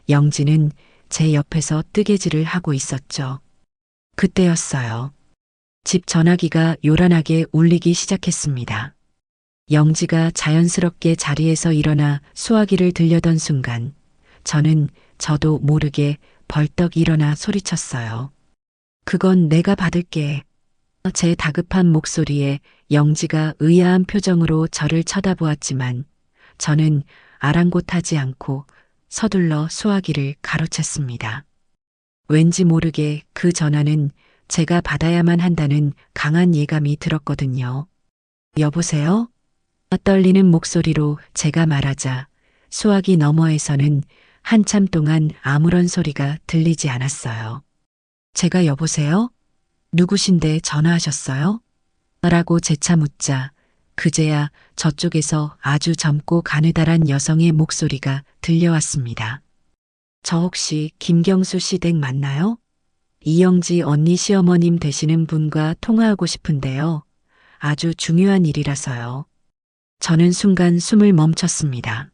영지는 제 옆에서 뜨개질을 하고 있었죠. 그때였어요. 집 전화기가 요란하게 울리기 시작했습니다. 영지가 자연스럽게 자리에서 일어나 수화기를 들려던 순간, 저도 모르게 벌떡 일어나 소리쳤어요. 그건 내가 받을게. 제 다급한 목소리에 영지가 의아한 표정으로 저를 쳐다보았지만 저는 아랑곳하지 않고 서둘러 수화기를 가로챘습니다. 왠지 모르게 그 전화는 제가 받아야만 한다는 강한 예감이 들었거든요. 여보세요? 떨리는 목소리로 제가 말하자 수화기 너머에서는 한참 동안 아무런 소리가 들리지 않았어요. 제가 여보세요? 누구신데 전화하셨어요? 라고 재차 묻자 그제야 저쪽에서 아주 젊고 가느다란 여성의 목소리가 들려왔습니다. 저 혹시 김경수 씨 댁 맞나요? 이영지 언니 시어머님 되시는 분과 통화하고 싶은데요. 아주 중요한 일이라서요. 저는 순간 숨을 멈췄습니다.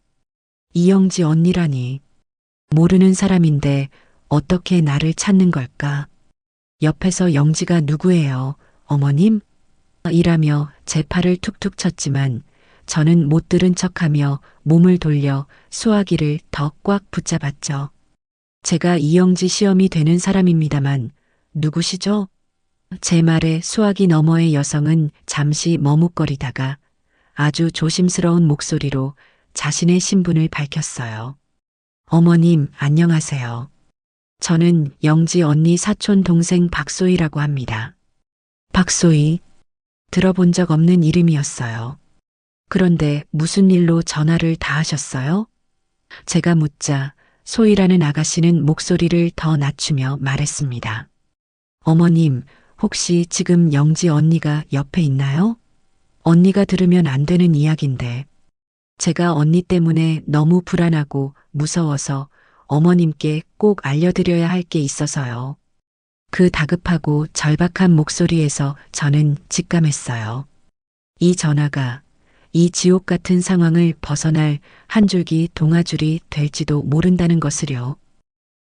이영지 언니라니. 모르는 사람인데 어떻게 나를 찾는 걸까? 옆에서 영지가 누구예요? 어머님? 이라며 제 팔을 툭툭 쳤지만 저는 못 들은 척하며 몸을 돌려 수화기를 더 꽉 붙잡았죠. 제가 이영지 시엄이 되는 사람입니다만 누구시죠? 제 말에 수화기 너머의 여성은 잠시 머뭇거리다가 아주 조심스러운 목소리로 자신의 신분을 밝혔어요. 어머님, 안녕하세요. 저는 영지 언니 사촌 동생 박소희라고 합니다. 박소희? 들어본 적 없는 이름이었어요. 그런데 무슨 일로 전화를 다 하셨어요? 제가 묻자 소희라는 아가씨는 목소리를 더 낮추며 말했습니다. 어머님, 혹시 지금 영지 언니가 옆에 있나요? 언니가 들으면 안 되는 이야기인데. 제가 언니 때문에 너무 불안하고 무서워서 어머님께 꼭 알려드려야 할 게 있어서요. 그 다급하고 절박한 목소리에서 저는 직감했어요. 이 전화가 이 지옥 같은 상황을 벗어날 한 줄기 동아줄이 될지도 모른다는 것을요.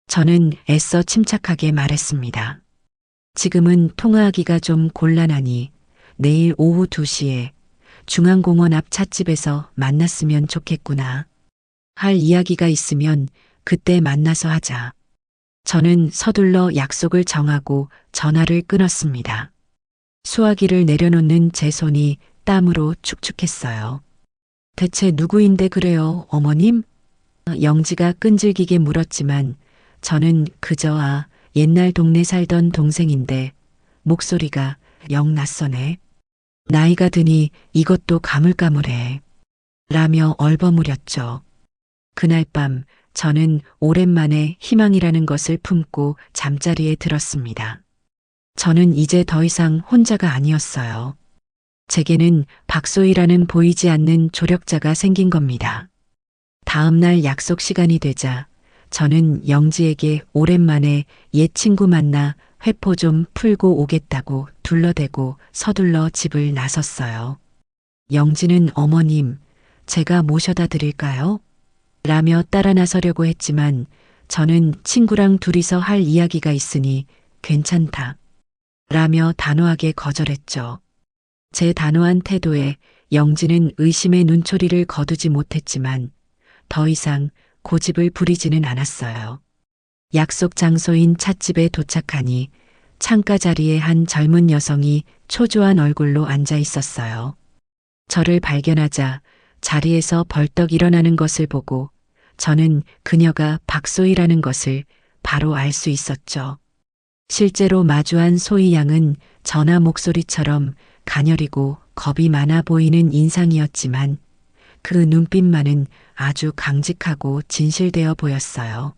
저는 애써 침착하게 말했습니다. 지금은 통화하기가 좀 곤란하니 내일 오후 2시에 중앙공원 앞 찻집에서 만났으면 좋겠구나. 할 이야기가 있으면 그때 만나서 하자. 저는 서둘러 약속을 정하고 전화를 끊었습니다. 수화기를 내려놓는 제 손이 땀으로 축축했어요. 대체 누구인데 그래요, 어머님? 영지가 끈질기게 물었지만 저는 그저 옛날 동네 살던 동생인데 목소리가 영 낯서네. 나이가 드니 이것도 가물가물해. 라며 얼버무렸죠. 그날 밤 저는 오랜만에 희망이라는 것을 품고 잠자리에 들었습니다. 저는 이제 더 이상 혼자가 아니었어요. 제게는 박소희라는 보이지 않는 조력자가 생긴 겁니다. 다음 날 약속 시간이 되자 저는 영지에게 오랜만에 옛 친구 만나 회포 좀 풀고 오겠다고 둘러대고 서둘러 집을 나섰어요. 영지는 어머님, 제가 모셔다 드릴까요? 라며 따라 나서려고 했지만 저는 친구랑 둘이서 할 이야기가 있으니 괜찮다. 라며 단호하게 거절했죠. 제 단호한 태도에 영지는 의심의 눈초리를 거두지 못했지만 더 이상 고집을 부리지는 않았어요. 약속 장소인 찻집에 도착하니 창가 자리에 한 젊은 여성이 초조한 얼굴로 앉아 있었어요. 저를 발견하자 자리에서 벌떡 일어나는 것을 보고 저는 그녀가 박소희라는 것을 바로 알 수 있었죠. 실제로 마주한 소희 양은 전화 목소리처럼 가녀리고 겁이 많아 보이는 인상이었지만 그 눈빛만은 아주 강직하고 진실되어 보였어요.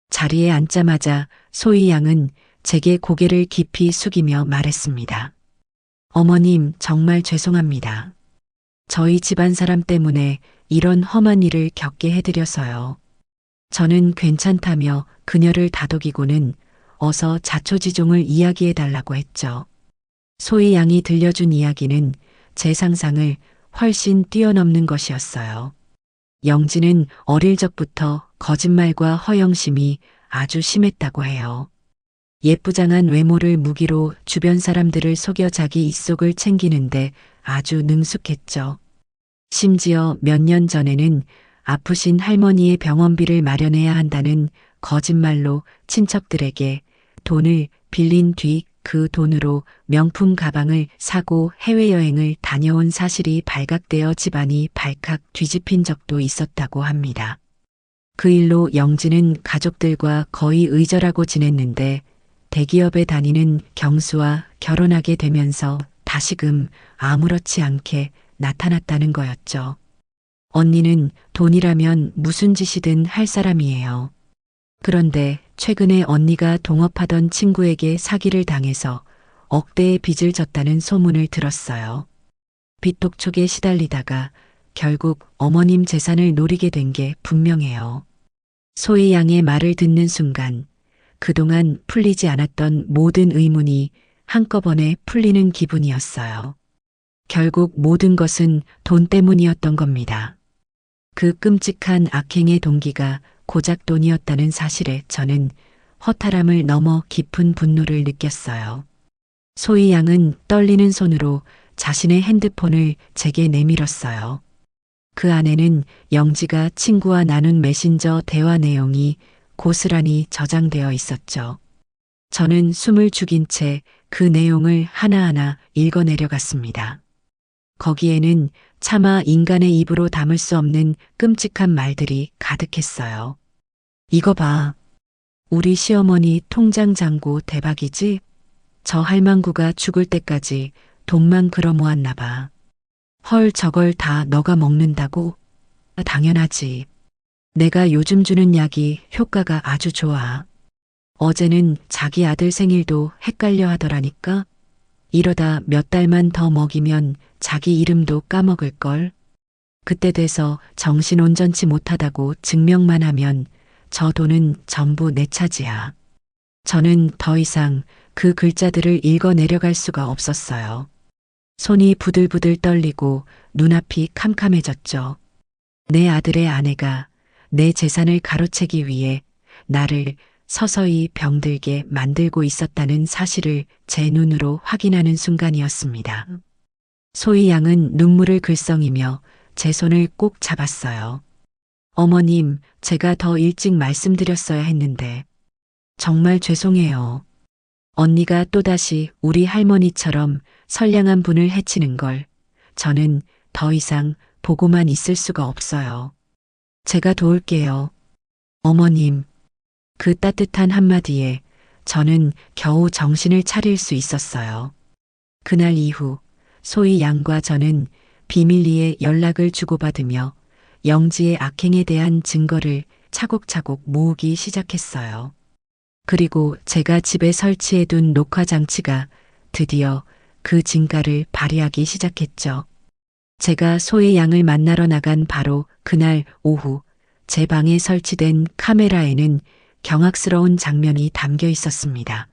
자리에 앉자마자 소희 양은 제게 고개를 깊이 숙이며 말했습니다. 어머님, 정말 죄송합니다. 저희 집안 사람 때문에 이런 험한 일을 겪게 해드려서요. 저는 괜찮다며 그녀를 다독이고는 어서 자초지종을 이야기해달라고 했죠. 소희 양이 들려준 이야기는 제 상상을 훨씬 뛰어넘는 것이었어요. 영지는 어릴 적부터 거짓말과 허영심이 아주 심했다고 해요. 예쁘장한 외모를 무기로 주변 사람들을 속여 자기 입속을 챙기는데 아주 능숙했죠. 심지어 몇 년 전에는 아프신 할머니의 병원비를 마련해야 한다는 거짓말로 친척들에게 돈을 빌린 뒤 그 돈으로 명품 가방을 사고 해외여행을 다녀온 사실이 발각되어 집안이 발칵 뒤집힌 적도 있었다고 합니다. 그 일로 영지는 가족들과 거의 의절하고 지냈는데 대기업에 다니는 경수와 결혼하게 되면서 다시금 아무렇지 않게 나타났다는 거였죠. 언니는 돈이라면 무슨 짓이든 할 사람이에요. 그런데 최근에 언니가 동업하던 친구에게 사기를 당해서 억대의 빚을 졌다는 소문을 들었어요. 빚독촉에 시달리다가 결국 어머님 재산을 노리게 된 게 분명해요. 소희 양의 말을 듣는 순간 그동안 풀리지 않았던 모든 의문이 한꺼번에 풀리는 기분이었어요. 결국 모든 것은 돈 때문이었던 겁니다. 그 끔찍한 악행의 동기가 고작 돈이었다는 사실에 저는 허탈함을 넘어 깊은 분노를 느꼈어요. 소희 양은 떨리는 손으로 자신의 핸드폰을 제게 내밀었어요. 그 안에는 영지가 친구와 나눈 메신저 대화 내용이 고스란히 저장되어 있었죠. 저는 숨을 죽인 채 그 내용을 하나하나 읽어내려갔습니다. 거기에는 차마 인간의 입으로 담을 수 없는 끔찍한 말들이 가득했어요. 이거 봐. 우리 시어머니 통장 잔고 대박이지? 저 할망구가 죽을 때까지 돈만 걸어 모았나 봐. 헐, 저걸 다 너가 먹는다고? 당연하지. 내가 요즘 주는 약이 효과가 아주 좋아. 어제는 자기 아들 생일도 헷갈려 하더라니까? 이러다 몇 달만 더 먹이면 자기 이름도 까먹을걸. 그때 돼서 정신 온전치 못하다고 증명만 하면 저 돈은 전부 내 차지야. 저는 더 이상 그 글자들을 읽어 내려갈 수가 없었어요. 손이 부들부들 떨리고 눈앞이 캄캄해졌죠. 내 아들의 아내가 내 재산을 가로채기 위해 나를 서서히 병들게 만들고 있었다는 사실을 제 눈으로 확인하는 순간이었습니다. 소희 양은 눈물을 글썽이며 제 손을 꼭 잡았어요. 어머님, 제가 더 일찍 말씀드렸어야 했는데 정말 죄송해요. 언니가 또다시 우리 할머니처럼 선량한 분을 해치는 걸 저는 더 이상 보고만 있을 수가 없어요. 제가 도울게요. 어머님. 그 따뜻한 한마디에 저는 겨우 정신을 차릴 수 있었어요. 그날 이후 소희 양과 저는 비밀리에 연락을 주고받으며 영지의 악행에 대한 증거를 차곡차곡 모으기 시작했어요. 그리고 제가 집에 설치해둔 녹화 장치가 드디어 그 진가를 발휘하기 시작했죠. 제가 소희 양을 만나러 나간 바로 그날 오후 제 방에 설치된 카메라에는 경악스러운 장면이 담겨 있었습니다.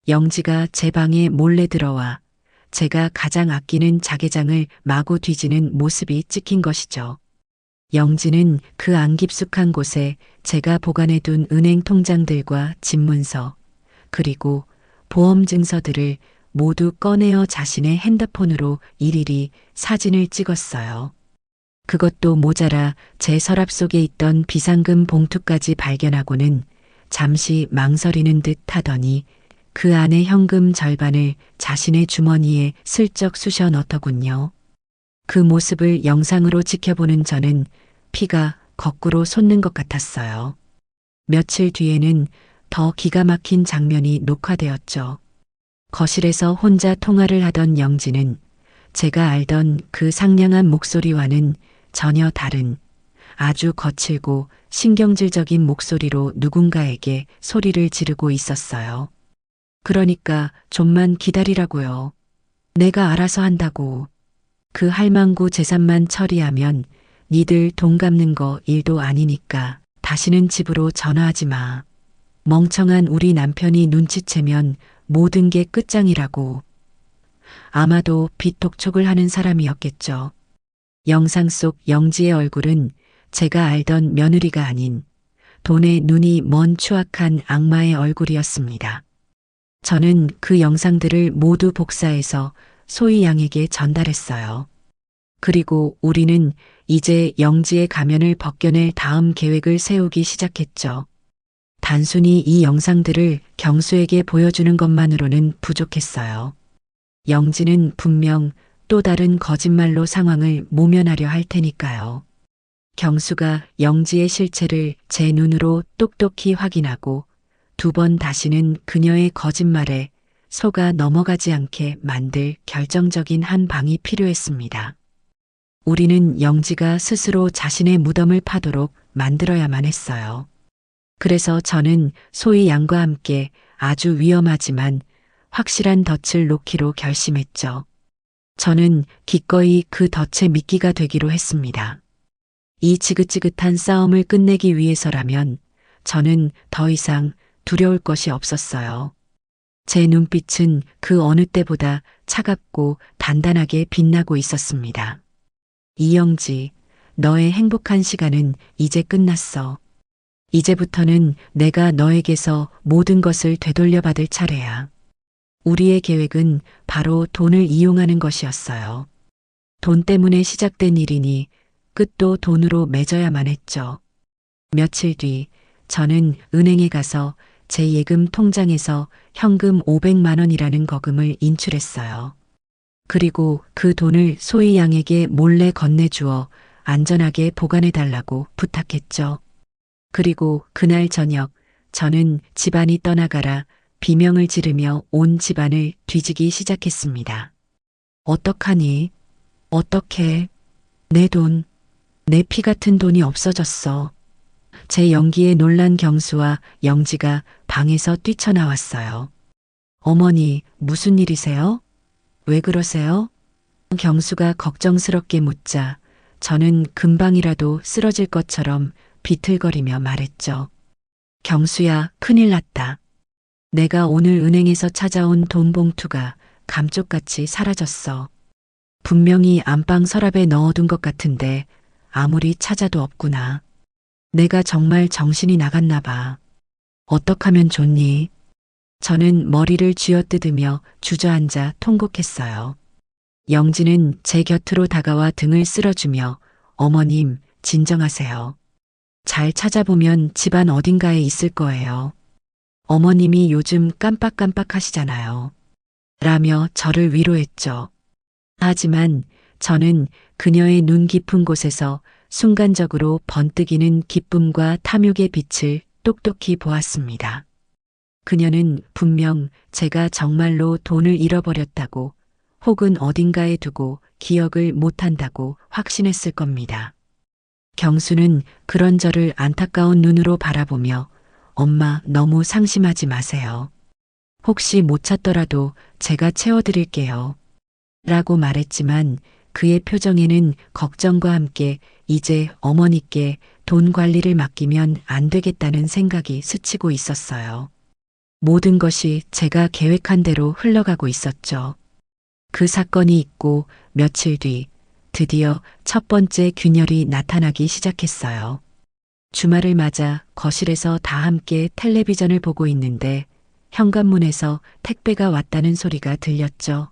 영지가 제 방에 몰래 들어와 제가 가장 아끼는 자개장을 마구 뒤지는 모습이 찍힌 것이죠. 영지는 그 안 깊숙한 곳에 제가 보관해둔 은행 통장들과 집문서, 그리고 보험 증서들을 모두 꺼내어 자신의 핸드폰으로 일일이 사진을 찍었어요. 그것도 모자라 제 서랍 속에 있던 비상금 봉투까지 발견하고는 잠시 망설이는 듯 하더니 그 안에 현금 절반을 자신의 주머니에 슬쩍 쑤셔 넣더군요. 그 모습을 영상으로 지켜보는 저는 피가 거꾸로 솟는 것 같았어요. 며칠 뒤에는 더 기가 막힌 장면이 녹화되었죠. 거실에서 혼자 통화를 하던 영지는 제가 알던 그 상냥한 목소리와는 전혀 다른 아주 거칠고 신경질적인 목소리로 누군가에게 소리를 지르고 있었어요. 그러니까 좀만 기다리라고요. 내가 알아서 한다고. 그 할망구 재산만 처리하면 니들 돈 갚는 거 일도 아니니까 다시는 집으로 전화하지 마. 멍청한 우리 남편이 눈치채면 모든 게 끝장이라고. 아마도 빚독촉을 하는 사람이었겠죠. 영상 속 영지의 얼굴은 제가 알던 며느리가 아닌 돈에 눈이 먼 추악한 악마의 얼굴이었습니다. 저는 그 영상들을 모두 복사해서 소희 양에게 전달했어요. 그리고 우리는 이제 영지의 가면을 벗겨낼 다음 계획을 세우기 시작했죠. 단순히 이 영상들을 경수에게 보여주는 것만으로는 부족했어요. 영지는 분명 또 다른 거짓말로 상황을 모면하려 할 테니까요. 경수가 영지의 실체를 제 눈으로 똑똑히 확인하고 두 번 다시는 그녀의 거짓말에 속아 넘어가지 않게 만들 결정적인 한 방이 필요했습니다. 우리는 영지가 스스로 자신의 무덤을 파도록 만들어야만 했어요. 그래서 저는 소희 양과 함께 아주 위험하지만 확실한 덫을 놓기로 결심했죠. 저는 기꺼이 그 덫의 미끼가 되기로 했습니다. 이 지긋지긋한 싸움을 끝내기 위해서라면 저는 더 이상 두려울 것이 없었어요. 제 눈빛은 그 어느 때보다 차갑고 단단하게 빛나고 있었습니다. 이영지, 너의 행복한 시간은 이제 끝났어. 이제부터는 내가 너에게서 모든 것을 되돌려받을 차례야. 우리의 계획은 바로 돈을 이용하는 것이었어요. 돈 때문에 시작된 일이니 끝도 돈으로 맺어야만 했죠. 며칠 뒤 저는 은행에 가서 제 예금 통장에서 현금 500만 원이라는 거금을 인출했어요. 그리고 그 돈을 소희 양에게 몰래 건네주어 안전하게 보관해달라고 부탁했죠. 그리고 그날 저녁 저는 집안이 떠나가라 비명을 지르며 온 집안을 뒤지기 시작했습니다. 어떡하니? 어떡해? 내 돈, 내 피 같은 돈이 없어졌어. 제 연기에 놀란 경수와 영지가 방에서 뛰쳐나왔어요. 어머니, 무슨 일이세요? 왜 그러세요? 경수가 걱정스럽게 묻자 저는 금방이라도 쓰러질 것처럼 비틀거리며 말했죠. 경수야, 큰일 났다. 내가 오늘 은행에서 찾아온 돈 봉투가 감쪽같이 사라졌어. 분명히 안방 서랍에 넣어둔 것 같은데 아무리 찾아도 없구나. 내가 정말 정신이 나갔나 봐. 어떡하면 좋니? 저는 머리를 쥐어뜯으며 주저앉아 통곡했어요. 영지는 제 곁으로 다가와 등을 쓸어주며 어머님, 진정하세요. 잘 찾아보면 집안 어딘가에 있을 거예요. 어머님이 요즘 깜빡깜빡 하시잖아요. 라며 저를 위로했죠. 하지만 저는 그녀의 눈 깊은 곳에서 순간적으로 번뜩이는 기쁨과 탐욕의 빛을 똑똑히 보았습니다. 그녀는 분명 제가 정말로 돈을 잃어버렸다고 혹은 어딘가에 두고 기억을 못한다고 확신했을 겁니다. 경수는 그런 저를 안타까운 눈으로 바라보며 엄마 너무 상심하지 마세요. 혹시 못 찾더라도 제가 채워드릴게요. 라고 말했지만 그의 표정에는 걱정과 함께 이제 어머니께 돈 관리를 맡기면 안 되겠다는 생각이 스치고 있었어요. 모든 것이 제가 계획한 대로 흘러가고 있었죠. 그 사건이 있고 며칠 뒤 드디어 첫 번째 균열이 나타나기 시작했어요. 주말을 맞아 거실에서 다 함께 텔레비전을 보고 있는데 현관문에서 택배가 왔다는 소리가 들렸죠.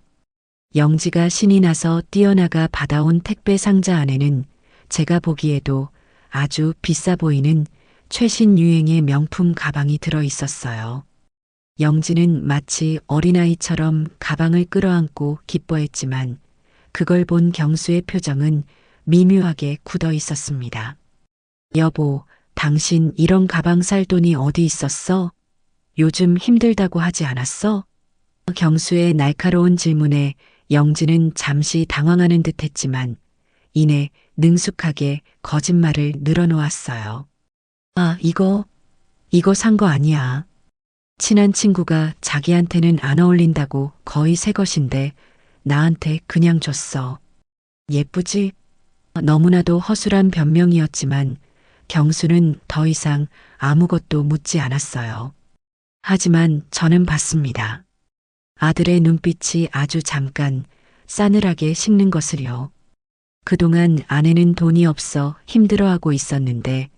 영지가 신이 나서 뛰어나가 받아온 택배 상자 안에는 제가 보기에도 아주 비싸 보이는 최신 유행의 명품 가방이 들어 있었어요. 영지는 마치 어린아이처럼 가방을 끌어안고 기뻐했지만 그걸 본 경수의 표정은 미묘하게 굳어 있었습니다. 여보, 당신 이런 가방 살 돈이 어디 있었어? 요즘 힘들다고 하지 않았어? 경수의 날카로운 질문에 영지는 잠시 당황하는 듯 했지만 이내 능숙하게 거짓말을 늘어놓았어요. 아, 이거 산 거 아니야. 친한 친구가 자기한테는 안 어울린다고 거의 새 것인데 나한테 그냥 줬어. 예쁘지? 너무나도 허술한 변명이었지만 경수는 더 이상 아무것도 묻지 않았어요. 하지만 저는 봤습니다. 아들의 눈빛이 아주 잠깐 싸늘하게 식는 것을요. 그동안 아내는 돈이 없어 힘들어하고 있었는데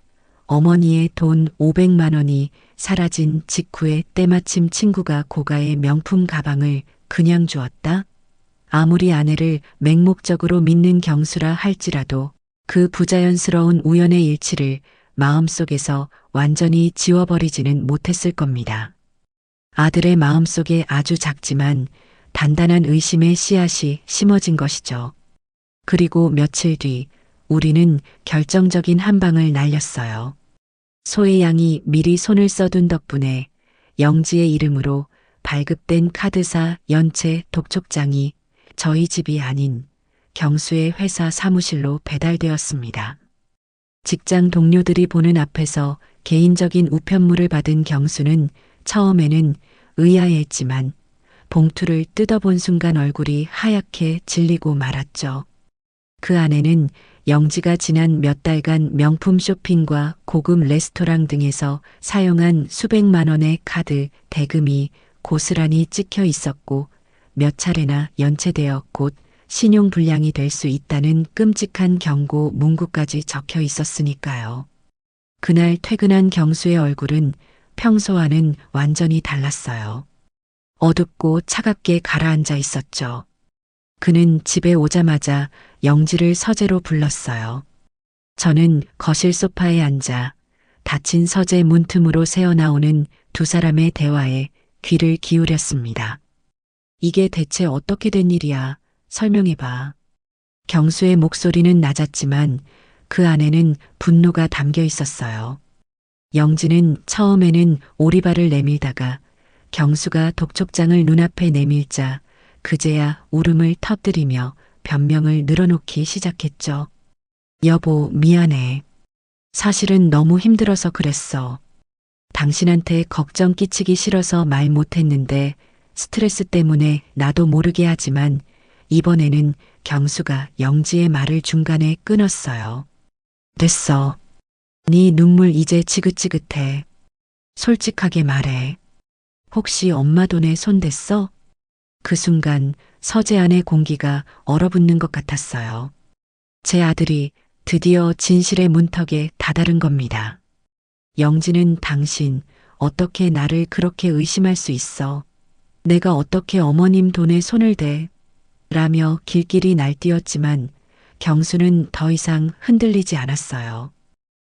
어머니의 돈 500만 원이 사라진 직후에 때마침 친구가 고가의 명품 가방을 그냥 주었다? 아무리 아내를 맹목적으로 믿는 경수라 할지라도 그 부자연스러운 우연의 일치를 마음속에서 완전히 지워버리지는 못했을 겁니다. 아들의 마음속에 아주 작지만 단단한 의심의 씨앗이 심어진 것이죠. 그리고 며칠 뒤 우리는 결정적인 한 방을 날렸어요. 소희 양이 미리 손을 써둔 덕분에 영지의 이름으로 발급된 카드사 연체 독촉장이 저희 집이 아닌 경수의 회사 사무실로 배달되었습니다. 직장 동료들이 보는 앞에서 개인적인 우편물을 받은 경수는 처음에는 의아해했지만 봉투를 뜯어본 순간 얼굴이 하얗게 질리고 말았죠. 그 안에는 영지가 지난 몇 달간 명품 쇼핑과 고급 레스토랑 등에서 사용한 수백만 원의 카드, 대금이 고스란히 찍혀 있었고 몇 차례나 연체되어 곧 신용불량이 될 수 있다는 끔찍한 경고 문구까지 적혀 있었으니까요. 그날 퇴근한 경수의 얼굴은 평소와는 완전히 달랐어요. 어둡고 차갑게 가라앉아 있었죠. 그는 집에 오자마자 영지를 서재로 불렀어요. 저는 거실 소파에 앉아 닫힌 서재 문틈으로 새어나오는 두 사람의 대화에 귀를 기울였습니다. 이게 대체 어떻게 된 일이야? 설명해봐. 경수의 목소리는 낮았지만 그 안에는 분노가 담겨 있었어요. 영지는 처음에는 오리발을 내밀다가 경수가 독촉장을 눈앞에 내밀자 그제야 울음을 터뜨리며 변명을 늘어놓기 시작했죠. 여보, 미안해. 사실은 너무 힘들어서 그랬어. 당신한테 걱정 끼치기 싫어서 말 못했는데 스트레스 때문에 나도 모르게 하지만 이번에는 경수가 영지의 말을 중간에 끊었어요. 됐어. 네 눈물 이제 지긋지긋해. 솔직하게 말해. 혹시 엄마 돈에 손 댔어? 그 순간 서재 안의 공기가 얼어붙는 것 같았어요. 제 아들이 드디어 진실의 문턱에 다다른 겁니다. 영지는 당신 어떻게 나를 그렇게 의심할 수 있어? 내가 어떻게 어머님 돈에 손을 대? 라며 길길이 날뛰었지만 경수는 더 이상 흔들리지 않았어요.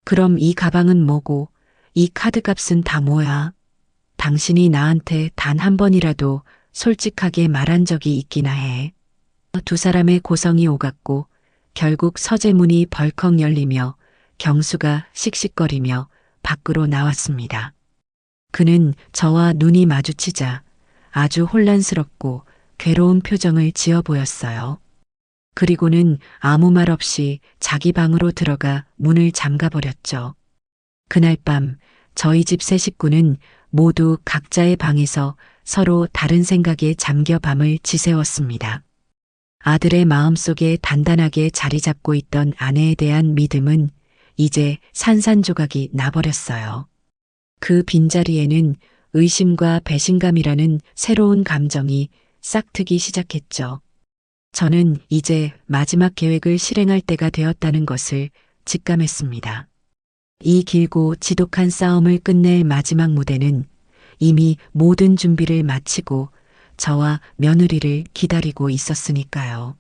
그럼 이 가방은 뭐고 이 카드값은 다 뭐야? 당신이 나한테 단 한 번이라도 솔직하게 말한 적이 있기나 해. 두 사람의 고성이 오갔고 결국 서재 문이 벌컥 열리며 경수가 씩씩거리며 밖으로 나왔습니다. 그는 저와 눈이 마주치자 아주 혼란스럽고 괴로운 표정을 지어 보였어요. 그리고는 아무 말 없이 자기 방으로 들어가 문을 잠가버렸죠. 그날 밤 저희 집 세 식구는 모두 각자의 방에서 서로 다른 생각에 잠겨 밤을 지새웠습니다. 아들의 마음속에 단단하게 자리 잡고 있던 아내에 대한 믿음은 이제 산산조각이 나버렸어요. 그 빈자리에는 의심과 배신감이라는 새로운 감정이 싹트기 시작했죠. 저는 이제 마지막 계획을 실행할 때가 되었다는 것을 직감했습니다. 이 길고 지독한 싸움을 끝낼 마지막 무대는 이미 모든 준비를 마치고 저와 며느리를 기다리고 있었으니까요.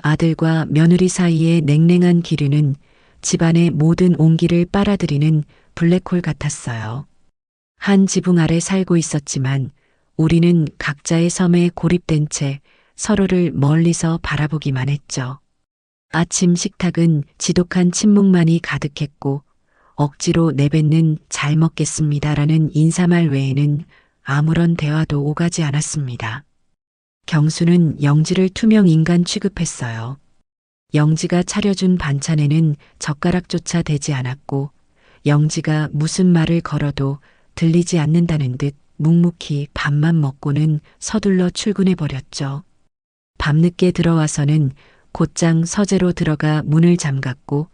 아들과 며느리 사이의 냉랭한 기류는 집안의 모든 온기를 빨아들이는 블랙홀 같았어요. 한 지붕 아래 살고 있었지만 우리는 각자의 섬에 고립된 채 서로를 멀리서 바라보기만 했죠. 아침 식탁은 지독한 침묵만이 가득했고 억지로 내뱉는 잘 먹겠습니다라는 인사말 외에는 아무런 대화도 오가지 않았습니다. 경수는 영지를 투명 인간 취급했어요. 영지가 차려준 반찬에는 젓가락조차 대지 않았고 영지가 무슨 말을 걸어도 들리지 않는다는 듯 묵묵히 밥만 먹고는 서둘러 출근해 버렸죠. 밤늦게 들어와서는 곧장 서재로 들어가 문을 잠갔고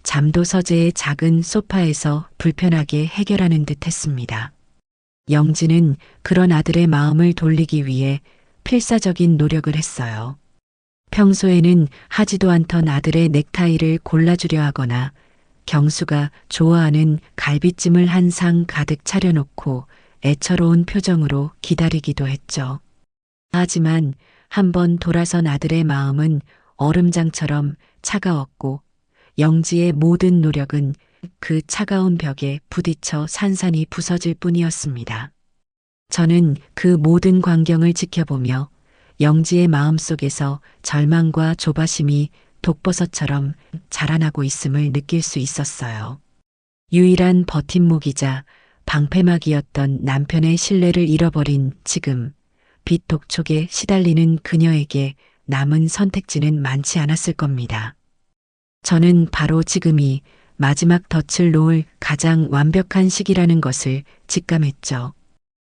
잠도 서재의 작은 소파에서 불편하게 해결하는 듯 했습니다. 영지는 그런 아들의 마음을 돌리기 위해 필사적인 노력을 했어요. 평소에는 하지도 않던 아들의 넥타이를 골라주려 하거나 경수가 좋아하는 갈비찜을 한 상 가득 차려놓고 애처로운 표정으로 기다리기도 했죠. 하지만 한번 돌아선 아들의 마음은 얼음장처럼 차가웠고 영지의 모든 노력은 그 차가운 벽에 부딪혀 산산이 부서질 뿐이었습니다. 저는 그 모든 광경을 지켜보며 영지의 마음속에서 절망과 조바심이 독버섯처럼 자라나고 있음을 느낄 수 있었어요. 유일한 버팀목이자 방패막이었던 남편의 신뢰를 잃어버린 지금 빚 독촉에 시달리는 그녀에게 남은 선택지는 많지 않았을 겁니다. 저는 바로 지금이 마지막 덫을 놓을 가장 완벽한 시기라는 것을 직감했죠.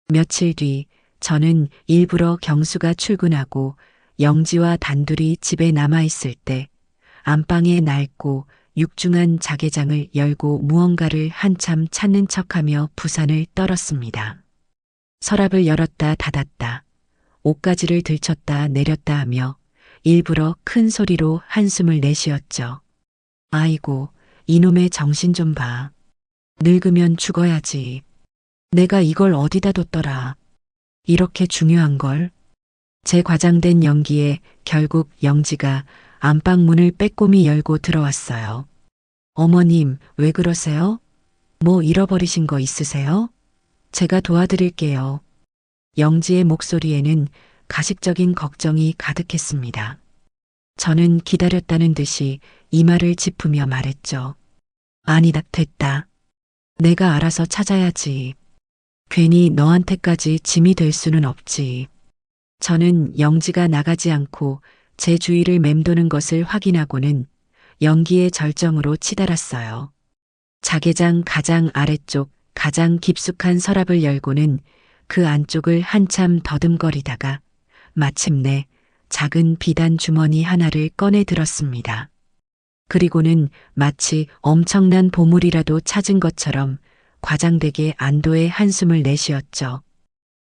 며칠 뒤 저는 일부러 경수가 출근하고 영지와 단둘이 집에 남아있을 때 안방에 낡고 육중한 자개장을 열고 무언가를 한참 찾는 척하며 부산을 떨었습니다. 서랍을 열었다 닫았다, 옷가지를 들쳤다 내렸다 하며 일부러 큰 소리로 한숨을 내쉬었죠. 아이고, 이놈의 정신 좀 봐. 늙으면 죽어야지. 내가 이걸 어디다 뒀더라. 이렇게 중요한 걸. 제 과장된 연기에 결국 영지가 안방문을 빼꼼히 열고 들어왔어요. 어머님, 왜 그러세요? 뭐 잃어버리신 거 있으세요? 제가 도와드릴게요. 영지의 목소리에는 가식적인 걱정이 가득했습니다. 저는 기다렸다는 듯이 이마를 짚으며 말했죠. 아니다, 됐다. 내가 알아서 찾아야지. 괜히 너한테까지 짐이 될 수는 없지. 저는 영지가 나가지 않고 제 주위를 맴도는 것을 확인하고는 연기의 절정으로 치달았어요. 자개장 가장 아래쪽 가장 깊숙한 서랍을 열고는 그 안쪽을 한참 더듬거리다가 마침내 작은 비단 주머니 하나를 꺼내 들었습니다. 그리고는 마치 엄청난 보물이라도 찾은 것처럼 과장되게 안도의 한숨을 내쉬었죠.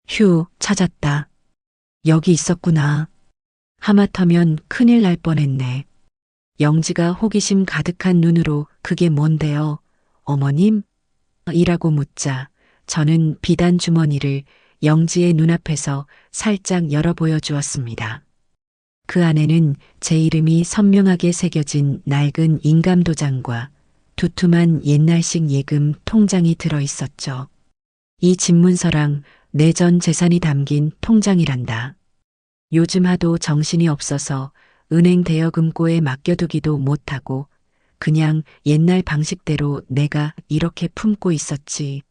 휴, 찾았다. 여기 있었구나. 하마터면 큰일 날 뻔했네. 영지가 호기심 가득한 눈으로 그게 뭔데요, 어머님? 이라고 묻자 저는 비단 주머니를 영지의 눈앞에서 살짝 열어 보여주었습니다. 그 안에는 제 이름이 선명하게 새겨진 낡은 인감 도장과 두툼한 옛날식 예금 통장이 들어 있었죠. 이 집문서랑 내 전 재산이 담긴 통장이란다. 요즘 하도 정신이 없어서 은행 대여금고에 맡겨두기도 못하고 그냥 옛날 방식대로 내가 이렇게 품고 있었지.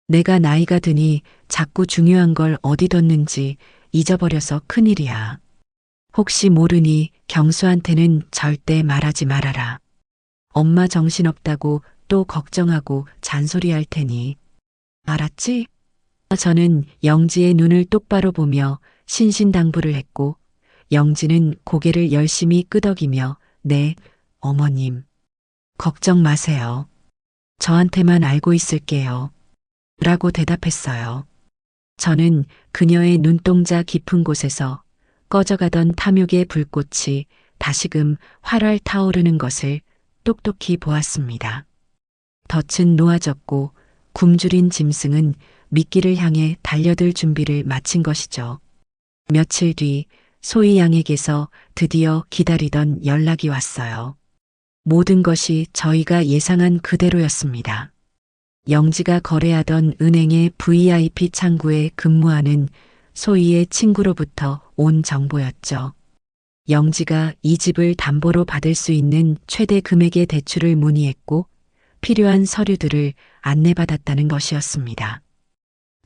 내가 나이가 드니 자꾸 중요한 걸 어디 뒀는지 잊어버려서 큰일이야. 혹시 모르니 경수한테는 절대 말하지 말아라. 엄마 정신없다고 또 걱정하고 잔소리할 테니. 알았지? 저는 영지의 눈을 똑바로 보며 신신당부를 했고 영지는 고개를 열심히 끄덕이며 네, 어머님. 걱정 마세요. 저한테만 알고 있을게요. 라고 대답했어요. 저는 그녀의 눈동자 깊은 곳에서 꺼져가던 탐욕의 불꽃이 다시금 활활 타오르는 것을 똑똑히 보았습니다. 덫은 놓아졌고 굶주린 짐승은 미끼를 향해 달려들 준비를 마친 것이죠. 며칠 뒤 소희 양에게서 드디어 기다리던 연락이 왔어요. 모든 것이 저희가 예상한 그대로였습니다. 영지가 거래하던 은행의 VIP 창구에 근무하는 소희의 친구로부터 온 정보였죠. 영지가 이 집을 담보로 받을 수 있는 최대 금액의 대출을 문의했고 필요한 서류들을 안내받았다는 것이었습니다.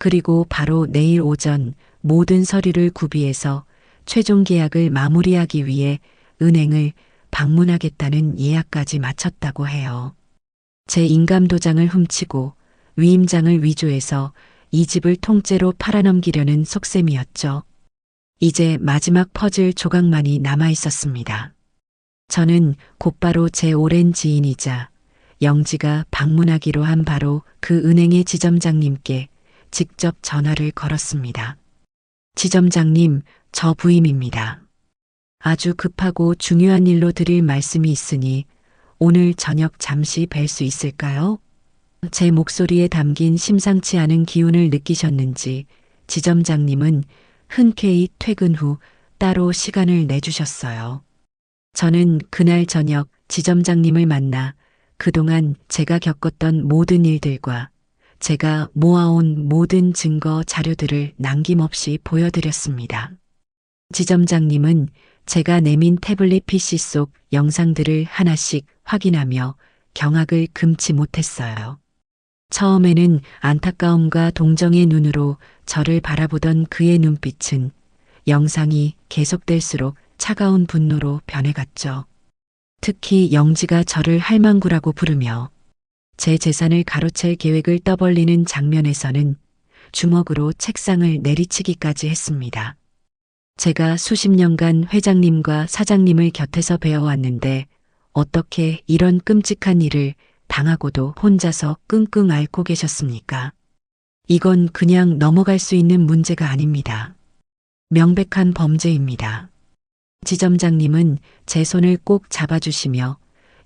그리고 바로 내일 오전 모든 서류를 구비해서 최종 계약을 마무리하기 위해 은행을 방문하겠다는 예약까지 마쳤다고 해요. 제 인감도장을 훔치고 위임장을 위조해서 이 집을 통째로 팔아넘기려는 속셈이었죠. 이제 마지막 퍼즐 조각만이 남아 있었습니다. 저는 곧바로 제 오랜 지인이자 영지가 방문하기로 한 바로 그 은행의 지점장님께 직접 전화를 걸었습니다. 지점장님, 저 부임입니다. 아주 급하고 중요한 일로 드릴 말씀이 있으니 오늘 저녁 잠시 뵐 수 있을까요? 제 목소리에 담긴 심상치 않은 기운을 느끼셨는지 지점장님은 흔쾌히 퇴근 후 따로 시간을 내주셨어요. 저는 그날 저녁 지점장님을 만나 그동안 제가 겪었던 모든 일들과 제가 모아온 모든 증거 자료들을 남김없이 보여드렸습니다. 지점장님은 제가 내민 태블릿 PC 속 영상들을 하나씩 확인하며 경악을 금치 못했어요. 처음에는 안타까움과 동정의 눈으로 저를 바라보던 그의 눈빛은 영상이 계속될수록 차가운 분노로 변해갔죠. 특히 영지가 저를 할망구라고 부르며 제 재산을 가로챌 계획을 떠벌리는 장면에서는 주먹으로 책상을 내리치기까지 했습니다. 제가 수십 년간 회장님과 사장님을 곁에서 배워왔는데 어떻게 이런 끔찍한 일을 당하고도 혼자서 끙끙 앓고 계셨습니까? 이건 그냥 넘어갈 수 있는 문제가 아닙니다. 명백한 범죄입니다. 지점장님은 제 손을 꼭 잡아주시며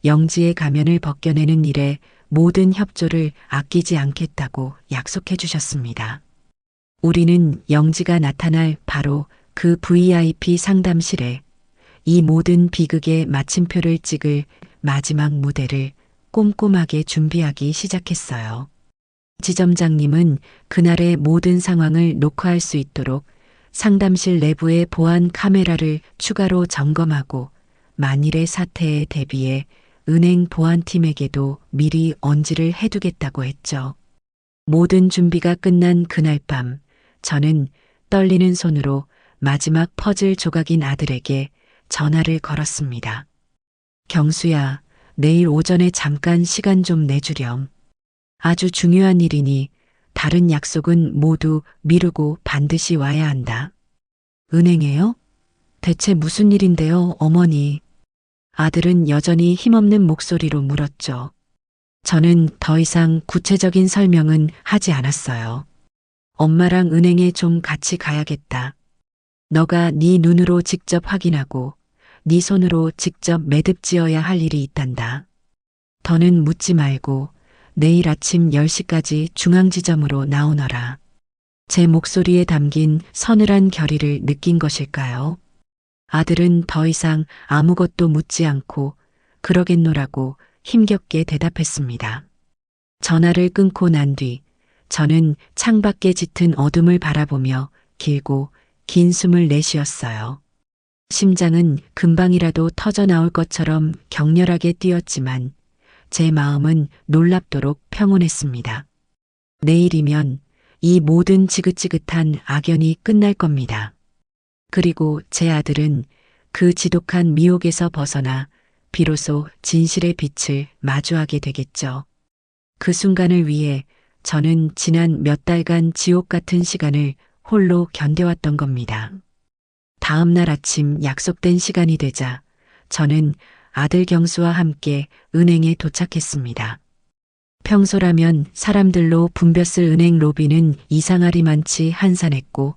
영지의 가면을 벗겨내는 일에 모든 협조를 아끼지 않겠다고 약속해 주셨습니다. 우리는 영지가 나타날 바로 그 VIP 상담실에 이 모든 비극의 마침표를 찍을 마지막 무대를 꼼꼼하게 준비하기 시작했어요. 지점장님은 그날의 모든 상황을 녹화할 수 있도록 상담실 내부의 보안 카메라를 추가로 점검하고 만일의 사태에 대비해 은행 보안팀에게도 미리 언지를 해두겠다고 했죠. 모든 준비가 끝난 그날 밤 저는 떨리는 손으로 마지막 퍼즐 조각인 아들에게 전화를 걸었습니다. 경수야, 내일 오전에 잠깐 시간 좀 내주렴. 아주 중요한 일이니 다른 약속은 모두 미루고 반드시 와야 한다. 은행에요? 대체 무슨 일인데요, 어머니? 아들은 여전히 힘없는 목소리로 물었죠. 저는 더 이상 구체적인 설명은 하지 않았어요. 엄마랑 은행에 좀 같이 가야겠다. 너가 네 눈으로 직접 확인하고 네 손으로 직접 매듭지어야 할 일이 있단다. 더는 묻지 말고 내일 아침 10시까지 중앙지점으로 나오너라. 제 목소리에 담긴 서늘한 결의를 느낀 것일까요? 아들은 더 이상 아무것도 묻지 않고 그러겠노라고 힘겹게 대답했습니다. 전화를 끊고 난 뒤 저는 창밖에 짙은 어둠을 바라보며 길고 긴 숨을 내쉬었어요. 심장은 금방이라도 터져 나올 것처럼 격렬하게 뛰었지만 제 마음은 놀랍도록 평온했습니다. 내일이면 이 모든 지긋지긋한 악연이 끝날 겁니다. 그리고 제 아들은 그 지독한 미혹에서 벗어나 비로소 진실의 빛을 마주하게 되겠죠. 그 순간을 위해 저는 지난 몇 달간 지옥 같은 시간을 홀로 견뎌왔던 겁니다. 다음 날 아침 약속된 시간이 되자 저는 아들 경수와 함께 은행에 도착했습니다. 평소라면 사람들로 붐볐을 은행 로비는 이상하리만치 한산했고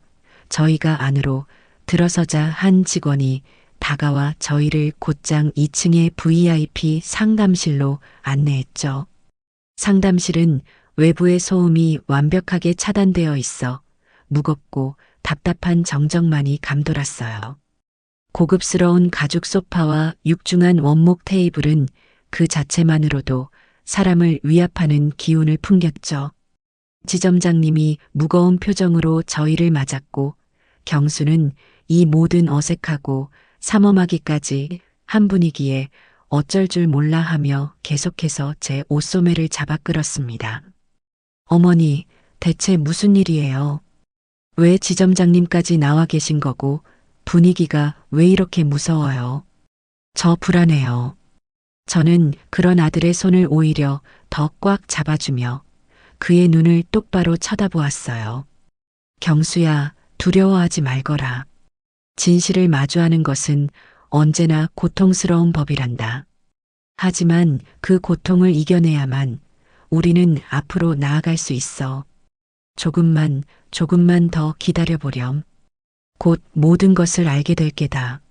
저희가 안으로 들어서자 한 직원이 다가와 저희를 곧장 2층의 VIP 상담실로 안내했죠. 상담실은 외부의 소음이 완벽하게 차단되어 있어 무겁고 답답한 정적만이 감돌았어요. 고급스러운 가죽 소파와 육중한 원목 테이블은 그 자체만으로도 사람을 위압하는 기운을 풍겼죠. 지점장님이 무거운 표정으로 저희를 맞았고 경수는 이 모든 어색하고 삼엄하기까지 한 분이기에 어쩔 줄 몰라 하며 계속해서 제 옷소매를 잡아 끌었습니다. 어머니, 대체 무슨 일이에요? 왜 지점장님까지 나와 계신 거고 분위기가 왜 이렇게 무서워요? 저 불안해요. 저는 그런 아들의 손을 오히려 더 꽉 잡아주며 그의 눈을 똑바로 쳐다보았어요. 경수야, 두려워하지 말거라. 진실을 마주하는 것은 언제나 고통스러운 법이란다. 하지만 그 고통을 이겨내야만 우리는 앞으로 나아갈 수 있어. 조금만 더 기다려보렴. 곧 모든 것을 알게 될 게다.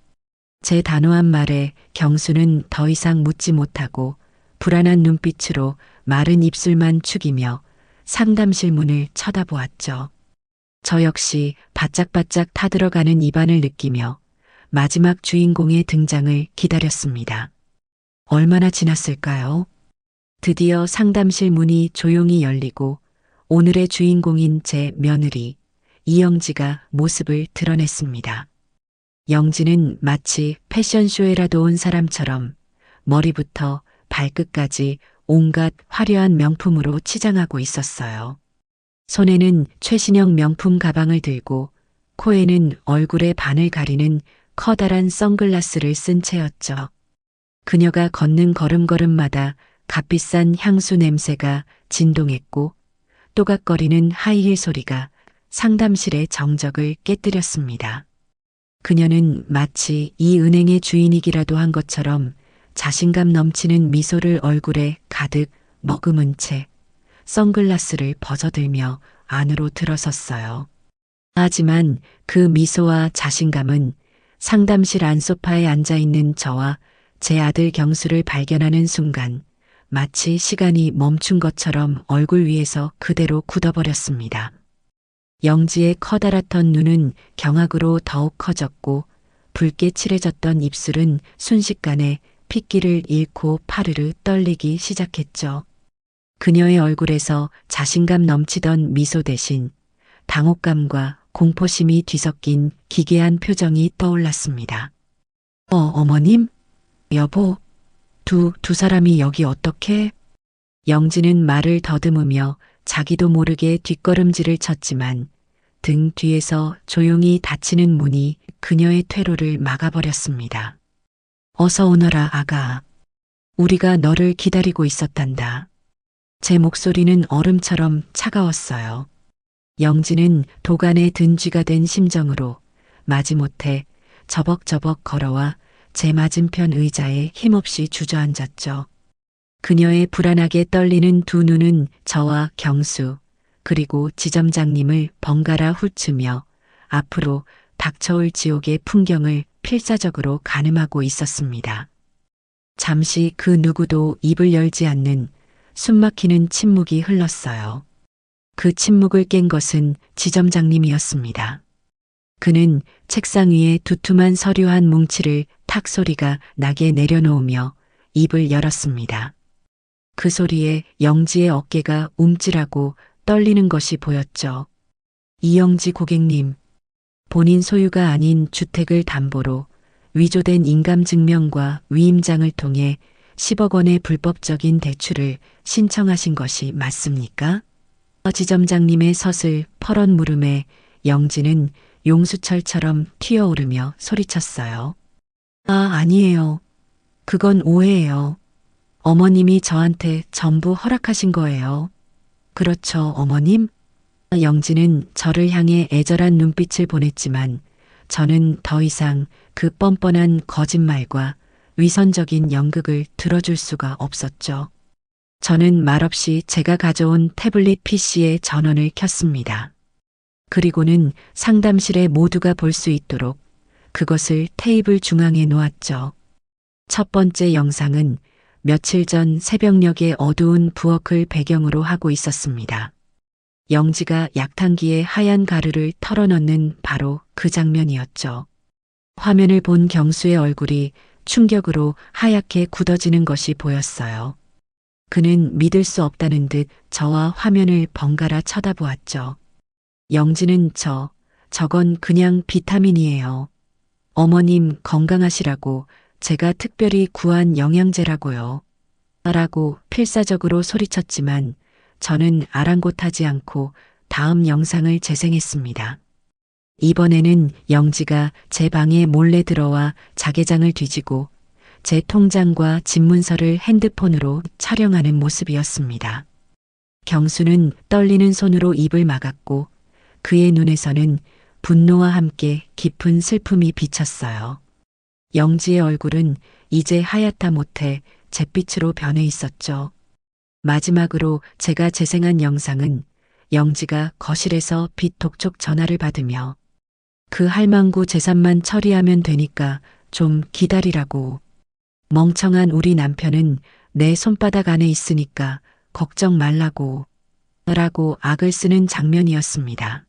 제 단호한 말에 경수는 더 이상 묻지 못하고 불안한 눈빛으로 마른 입술만 축이며 상담실 문을 쳐다보았죠. 저 역시 바짝바짝 타들어가는 입안을 느끼며 마지막 주인공의 등장을 기다렸습니다. 얼마나 지났을까요? 드디어 상담실 문이 조용히 열리고 오늘의 주인공인 제 며느리 이영지가 모습을 드러냈습니다. 영지는 마치 패션쇼에라도 온 사람처럼 머리부터 발끝까지 온갖 화려한 명품으로 치장하고 있었어요. 손에는 최신형 명품 가방을 들고 코에는 얼굴의 반을 가리는 커다란 선글라스를 쓴 채였죠. 그녀가 걷는 걸음걸음마다 값비싼 향수 냄새가 진동했고 또각거리는 하이힐 소리가 상담실의 정적을 깨뜨렸습니다. 그녀는 마치 이 은행의 주인이기라도 한 것처럼 자신감 넘치는 미소를 얼굴에 가득 머금은 채 선글라스를 벗어들며 안으로 들어섰어요. 하지만 그 미소와 자신감은 상담실 안소파에 앉아있는 저와 제 아들 경수를 발견하는 순간 마치 시간이 멈춘 것처럼 얼굴 위에서 그대로 굳어버렸습니다. 영지의 커다랗던 눈은 경악으로 더욱 커졌고 붉게 칠해졌던 입술은 순식간에 핏기를 잃고 파르르 떨리기 시작했죠. 그녀의 얼굴에서 자신감 넘치던 미소 대신 당혹감과 공포심이 뒤섞인 기괴한 표정이 떠올랐습니다. 어머님? 여보? 두 사람이 여기 어떻게? 영지는 말을 더듬으며 자기도 모르게 뒷걸음질을 쳤지만 등 뒤에서 조용히 닫히는 문이 그녀의 퇴로를 막아버렸습니다. 어서 오너라, 아가. 우리가 너를 기다리고 있었단다. 제 목소리는 얼음처럼 차가웠어요. 영지는 도간에 든 쥐가 된 심정으로 마지못해 저벅저벅 걸어와 제 맞은편 의자에 힘없이 주저앉았죠. 그녀의 불안하게 떨리는 두 눈은 저와 경수 그리고 지점장님을 번갈아 훑으며 앞으로 닥쳐올 지옥의 풍경을 필사적으로 가늠하고 있었습니다. 잠시 그 누구도 입을 열지 않는 숨막히는 침묵이 흘렀어요. 그 침묵을 깬 것은 지점장님이었습니다. 그는 책상 위에 두툼한 서류 한 뭉치를 탁 소리가 나게 내려놓으며 입을 열었습니다. 그 소리에 영지의 어깨가 움찔하고 떨리는 것이 보였죠. 이영지 고객님, 본인 소유가 아닌 주택을 담보로 위조된 인감증명과 위임장을 통해 10억 원의 불법적인 대출을 신청하신 것이 맞습니까? 지점장님의 서슬 퍼런 물음에 영지는 용수철처럼 튀어오르며 소리쳤어요. 아니에요. 그건 오해예요. 어머님이 저한테 전부 허락하신 거예요. 그렇죠, 어머님? 영지는 저를 향해 애절한 눈빛을 보냈지만 저는 더 이상 그 뻔뻔한 거짓말과 위선적인 연극을 들어줄 수가 없었죠. 저는 말없이 제가 가져온 태블릿 PC에 전원을 켰습니다. 그리고는 상담실에 모두가 볼 수 있도록 그것을 테이블 중앙에 놓았죠. 첫 번째 영상은 며칠 전 새벽녘의 어두운 부엌을 배경으로 하고 있었습니다. 영지가 약탕기에 하얀 가루를 털어넣는 바로 그 장면이었죠. 화면을 본 경수의 얼굴이 충격으로 하얗게 굳어지는 것이 보였어요. 그는 믿을 수 없다는 듯 저와 화면을 번갈아 쳐다보았죠. 영지는 저건 그냥 비타민이에요. 어머님 건강하시라고 제가 특별히 구한 영양제라고요. 라고 필사적으로 소리쳤지만 저는 아랑곳하지 않고 다음 영상을 재생했습니다. 이번에는 영지가 제 방에 몰래 들어와 자개장을 뒤지고 제 통장과 집문서를 핸드폰으로 촬영하는 모습이었습니다. 경수는 떨리는 손으로 입을 막았고 그의 눈에서는 분노와 함께 깊은 슬픔이 비쳤어요. 영지의 얼굴은 이제 하얗다 못해 잿빛으로 변해 있었죠. 마지막으로 제가 재생한 영상은 영지가 거실에서 빛 독촉 전화를 받으며 그 할망구 재산만 처리하면 되니까 좀 기다리라고. 멍청한 우리 남편은 내 손바닥 안에 있으니까 걱정 말라고. 라고 악을 쓰는 장면이었습니다.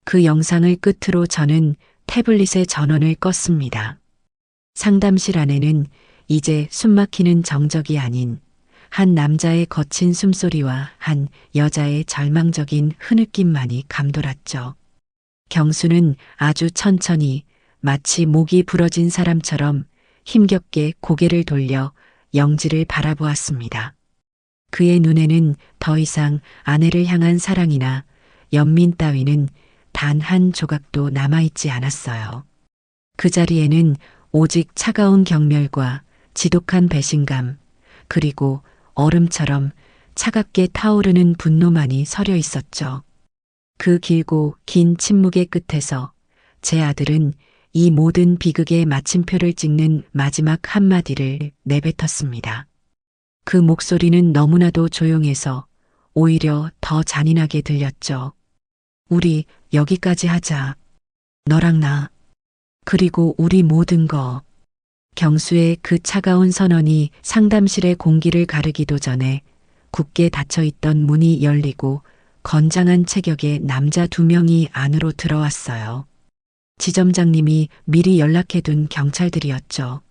그 영상을 끝으로 저는 태블릿의 전원을 껐습니다. 상담실 안에는 이제 숨막히는 정적이 아닌 한 남자의 거친 숨소리와 한 여자의 절망적인 흐느낌만이 감돌았죠. 경수는 아주 천천히 마치 목이 부러진 사람처럼 힘겹게 고개를 돌려 영지를 바라보았습니다. 그의 눈에는 더 이상 아내를 향한 사랑이나 연민 따위는 단 한 조각도 남아있지 않았어요. 그 자리에는 오직 차가운 경멸과 지독한 배신감, 그리고 얼음처럼 차갑게 타오르는 분노만이 서려 있었죠. 그 길고 긴 침묵의 끝에서 제 아들은 이 모든 비극의 마침표를 찍는 마지막 한마디를 내뱉었습니다. 그 목소리는 너무나도 조용해서 오히려 더 잔인하게 들렸죠. 우리 여기까지 하자. 너랑 나. 그리고 우리 모든 거. 경수의 그 차가운 선언이 상담실의 공기를 가르기도 전에 굳게 닫혀있던 문이 열리고 건장한 체격의 남자 2명이 안으로 들어왔어요. 지점장님이 미리 연락해둔 경찰들이었죠.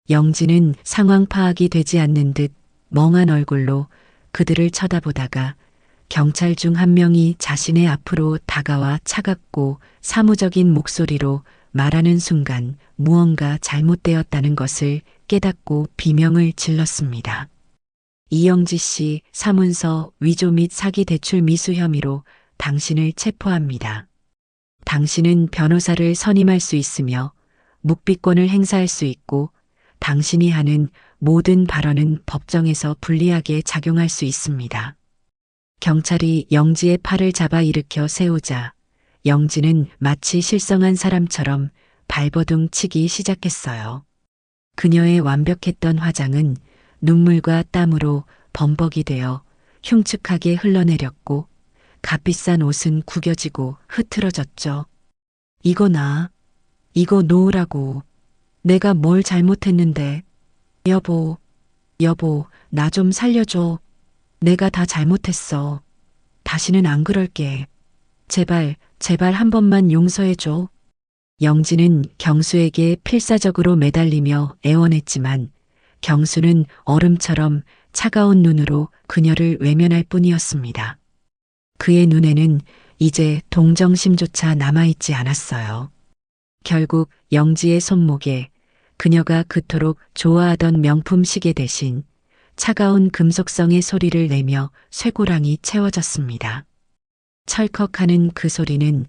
영지는 상황 파악이 되지 않는 듯 멍한 얼굴로 그들을 쳐다보다가 경찰 중 한 명이 자신의 앞으로 다가와 차갑고 사무적인 목소리로 말하는 순간 무언가 잘못되었다는 것을 깨닫고 비명을 질렀습니다. 이영지 씨 사문서 위조 및 사기 대출 미수 혐의로 당신을 체포합니다. 당신은 변호사를 선임할 수 있으며 묵비권을 행사할 수 있고 당신이 하는 모든 발언은 법정에서 불리하게 작용할 수 있습니다. 경찰이 영지의 팔을 잡아 일으켜 세우자 영지는 마치 실성한 사람처럼 발버둥 치기 시작했어요. 그녀의 완벽했던 화장은 눈물과 땀으로 범벅이 되어 흉측하게 흘러내렸고 값비싼 옷은 구겨지고 흐트러졌죠. 이거 놓으라고. 내가 뭘 잘못했는데. 여보, 나 좀 살려줘. 내가 다 잘못했어. 다시는 안 그럴게. 제발 한 번만 용서해줘. 영지는 경수에게 필사적으로 매달리며 애원했지만 경수는 얼음처럼 차가운 눈으로 그녀를 외면할 뿐이었습니다. 그의 눈에는 이제 동정심조차 남아있지 않았어요. 결국 영지의 손목에 그녀가 그토록 좋아하던 명품 시계 대신 차가운 금속성의 소리를 내며 쇠고랑이 채워졌습니다. 철컥하는 그 소리는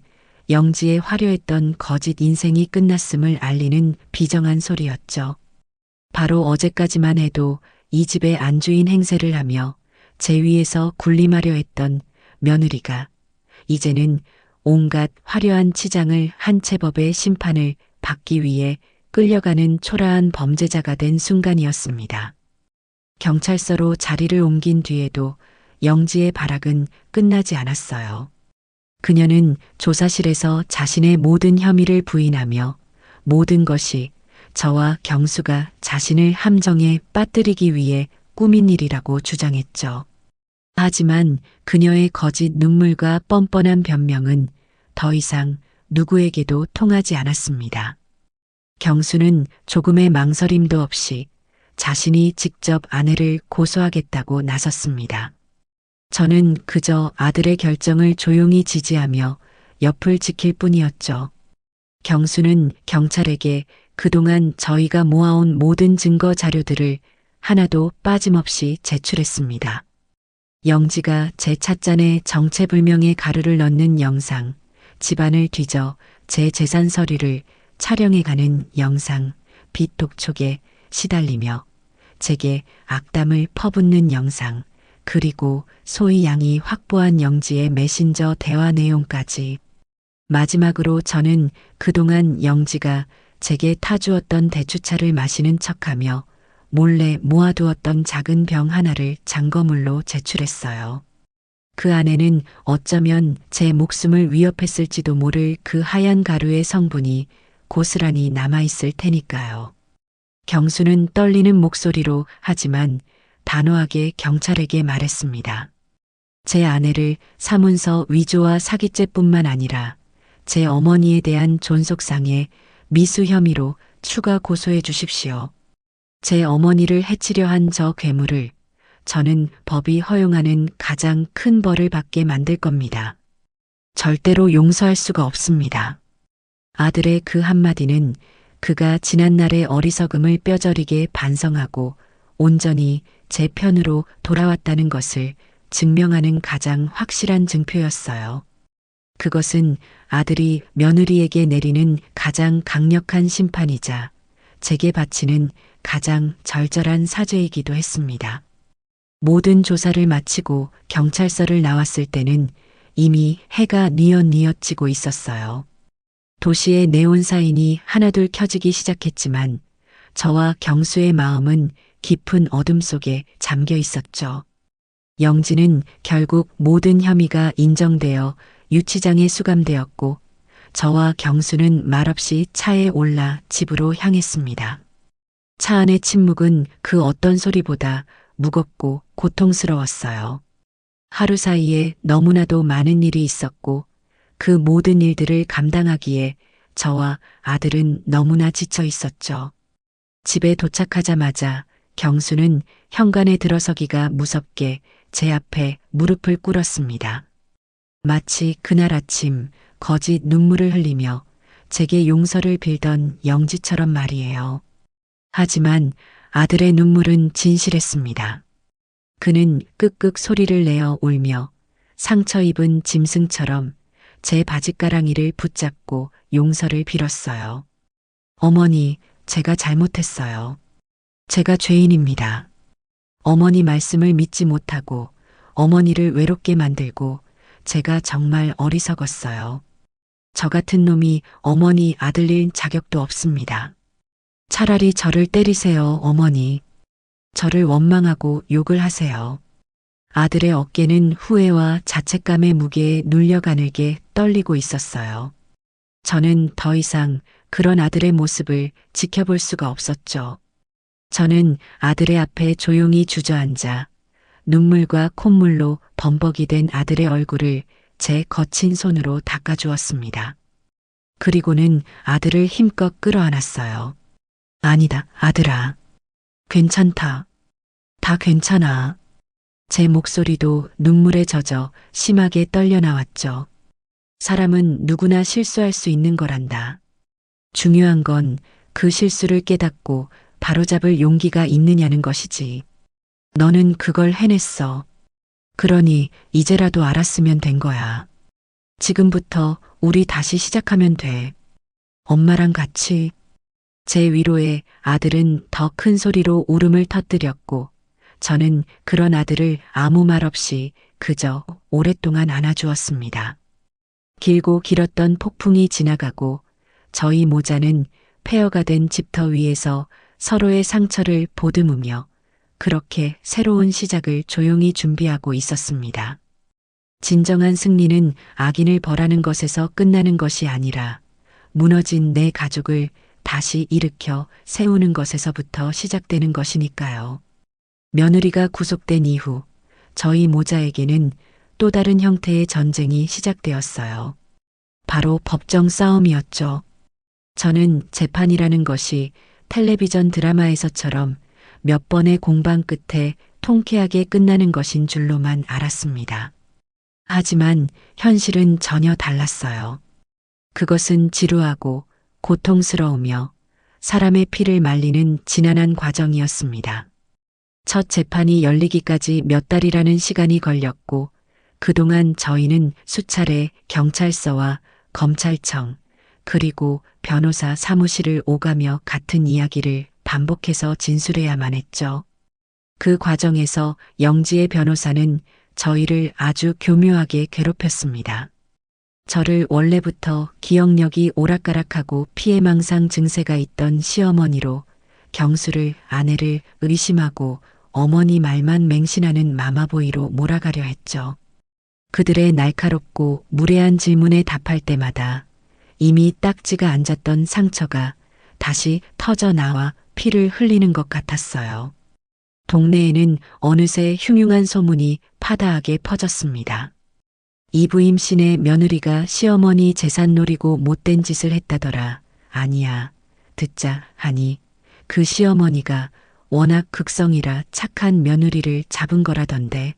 영지의 화려했던 거짓 인생이 끝났음을 알리는 비정한 소리였죠. 바로 어제까지만 해도 이 집의 안주인 행세를 하며 제 위에서 군림하려 했던 며느리가 이제는 온갖 화려한 치장을 한 채법의 심판을 받기 위해 끌려가는 초라한 범죄자가 된 순간이었습니다. 경찰서로 자리를 옮긴 뒤에도 영지의 발악은 끝나지 않았어요. 그녀는 조사실에서 자신의 모든 혐의를 부인하며 모든 것이 저와 경수가 자신을 함정에 빠뜨리기 위해 꾸민 일이라고 주장했죠. 하지만 그녀의 거짓 눈물과 뻔뻔한 변명은 더 이상 누구에게도 통하지 않았습니다. 경수는 조금의 망설임도 없이 자신이 직접 아내를 고소하겠다고 나섰습니다. 저는 그저 아들의 결정을 조용히 지지하며 옆을 지킬 뿐이었죠. 경수는 경찰에게 그동안 저희가 모아온 모든 증거 자료들을 하나도 빠짐없이 제출했습니다. 영지가 제 찻잔에 정체불명의 가루를 넣는 영상, 집안을 뒤져 제 재산 서류를 촬영해가는 영상, 빛 독촉에 시달리며 제게 악담을 퍼붓는 영상, 그리고 소희 양이 확보한 영지의 메신저 대화 내용까지. 마지막으로 저는 그동안 영지가 제게 타주었던 대추차를 마시는 척하며 몰래 모아두었던 작은 병 하나를 장거물로 제출했어요. 그 안에는 어쩌면 제 목숨을 위협했을지도 모를 그 하얀 가루의 성분이 고스란히 남아있을 테니까요. 경수는 떨리는 목소리로 하지만 단호하게 경찰에게 말했습니다. 제 아내를 사문서 위조와 사기죄뿐만 아니라 제 어머니에 대한 존속상해 미수 혐의로 추가 고소해 주십시오. 제 어머니를 해치려 한 저 괴물을 저는 법이 허용하는 가장 큰 벌을 받게 만들 겁니다. 절대로 용서할 수가 없습니다. 아들의 그 한마디는 그가 지난날의 어리석음을 뼈저리게 반성하고 온전히 제 편으로 돌아왔다는 것을 증명하는 가장 확실한 증표였어요. 그것은 아들이 며느리에게 내리는 가장 강력한 심판이자 제게 바치는 가장 절절한 사죄이기도 했습니다. 모든 조사를 마치고 경찰서를 나왔을 때는 이미 해가 뉘엿뉘엿 지고 있었어요. 도시의 네온 사인이 하나둘 켜지기 시작했지만 저와 경수의 마음은 깊은 어둠 속에 잠겨 있었죠. 영지는 결국 모든 혐의가 인정되어 유치장에 수감되었고 저와 경수는 말없이 차에 올라 집으로 향했습니다. 차 안의 침묵은 그 어떤 소리보다 무겁고 고통스러웠어요. 하루 사이에 너무나도 많은 일이 있었고 그 모든 일들을 감당하기에 저와 아들은 너무나 지쳐 있었죠. 집에 도착하자마자 경수는 현관에 들어서기가 무섭게 제 앞에 무릎을 꿇었습니다. 마치 그날 아침 거짓 눈물을 흘리며 제게 용서를 빌던 영지처럼 말이에요. 하지만 아들의 눈물은 진실했습니다. 그는 끄끄 소리를 내어 울며 상처 입은 짐승처럼 제 바짓가랑이를 붙잡고 용서를 빌었어요. 어머니, 제가 잘못했어요. 제가 죄인입니다. 어머니 말씀을 믿지 못하고 어머니를 외롭게 만들고 제가 정말 어리석었어요. 저 같은 놈이 어머니 아들일 자격도 없습니다. 차라리 저를 때리세요, 어머니. 저를 원망하고 욕을 하세요. 아들의 어깨는 후회와 자책감의 무게에 눌려 가늘게 떨리고 있었어요. 저는 더 이상 그런 아들의 모습을 지켜볼 수가 없었죠. 저는 아들의 앞에 조용히 주저앉아 눈물과 콧물로 범벅이 된 아들의 얼굴을 제 거친 손으로 닦아주었습니다. 그리고는 아들을 힘껏 끌어안았어요. 아니다, 아들아. 괜찮다. 다 괜찮아. 제 목소리도 눈물에 젖어 심하게 떨려 나왔죠. 사람은 누구나 실수할 수 있는 거란다. 중요한 건 그 실수를 깨닫고 바로잡을 용기가 있느냐는 것이지. 너는 그걸 해냈어. 그러니 이제라도 알았으면 된 거야. 지금부터 우리 다시 시작하면 돼. 엄마랑 같이. 제 위로에 아들은 더 큰 소리로 울음을 터뜨렸고 저는 그런 아들을 아무 말 없이 그저 오랫동안 안아주었습니다. 길고 길었던 폭풍이 지나가고 저희 모자는 폐허가 된 집터 위에서 서로의 상처를 보듬으며 그렇게 새로운 시작을 조용히 준비하고 있었습니다. 진정한 승리는 악인을 벌하는 것에서 끝나는 것이 아니라 무너진 내 가족을 다시 일으켜 세우는 것에서부터 시작되는 것이니까요. 며느리가 구속된 이후 저희 모자에게는 또 다른 형태의 전쟁이 시작되었어요. 바로 법정 싸움이었죠. 저는 재판이라는 것이 텔레비전 드라마에서처럼 몇 번의 공방 끝에 통쾌하게 끝나는 것인 줄로만 알았습니다. 하지만 현실은 전혀 달랐어요. 그것은 지루하고 고통스러우며 사람의 피를 말리는 지난한 과정이었습니다. 첫 재판이 열리기까지 몇 달이라는 시간이 걸렸고 그동안 저희는 수차례 경찰서와 검찰청, 그리고 변호사 사무실을 오가며 같은 이야기를 반복해서 진술해야만 했죠. 그 과정에서 영지의 변호사는 저희를 아주 교묘하게 괴롭혔습니다. 저를 원래부터 기억력이 오락가락하고 피해망상 증세가 있던 시어머니로 경수를 아내를 의심하고 어머니 말만 맹신하는 마마보이로 몰아가려 했죠. 그들의 날카롭고 무례한 질문에 답할 때마다 이미 딱지가 앉았던 상처가 다시 터져 나와 피를 흘리는 것 같았어요. 동네에는 어느새 흉흉한 소문이 파다하게 퍼졌습니다. 이부임 씨네 며느리가 시어머니 재산 노리고 못된 짓을 했다더라. 아니야. 듣자 하니 그 시어머니가 워낙 극성이라 착한 며느리를 잡은 거라던데.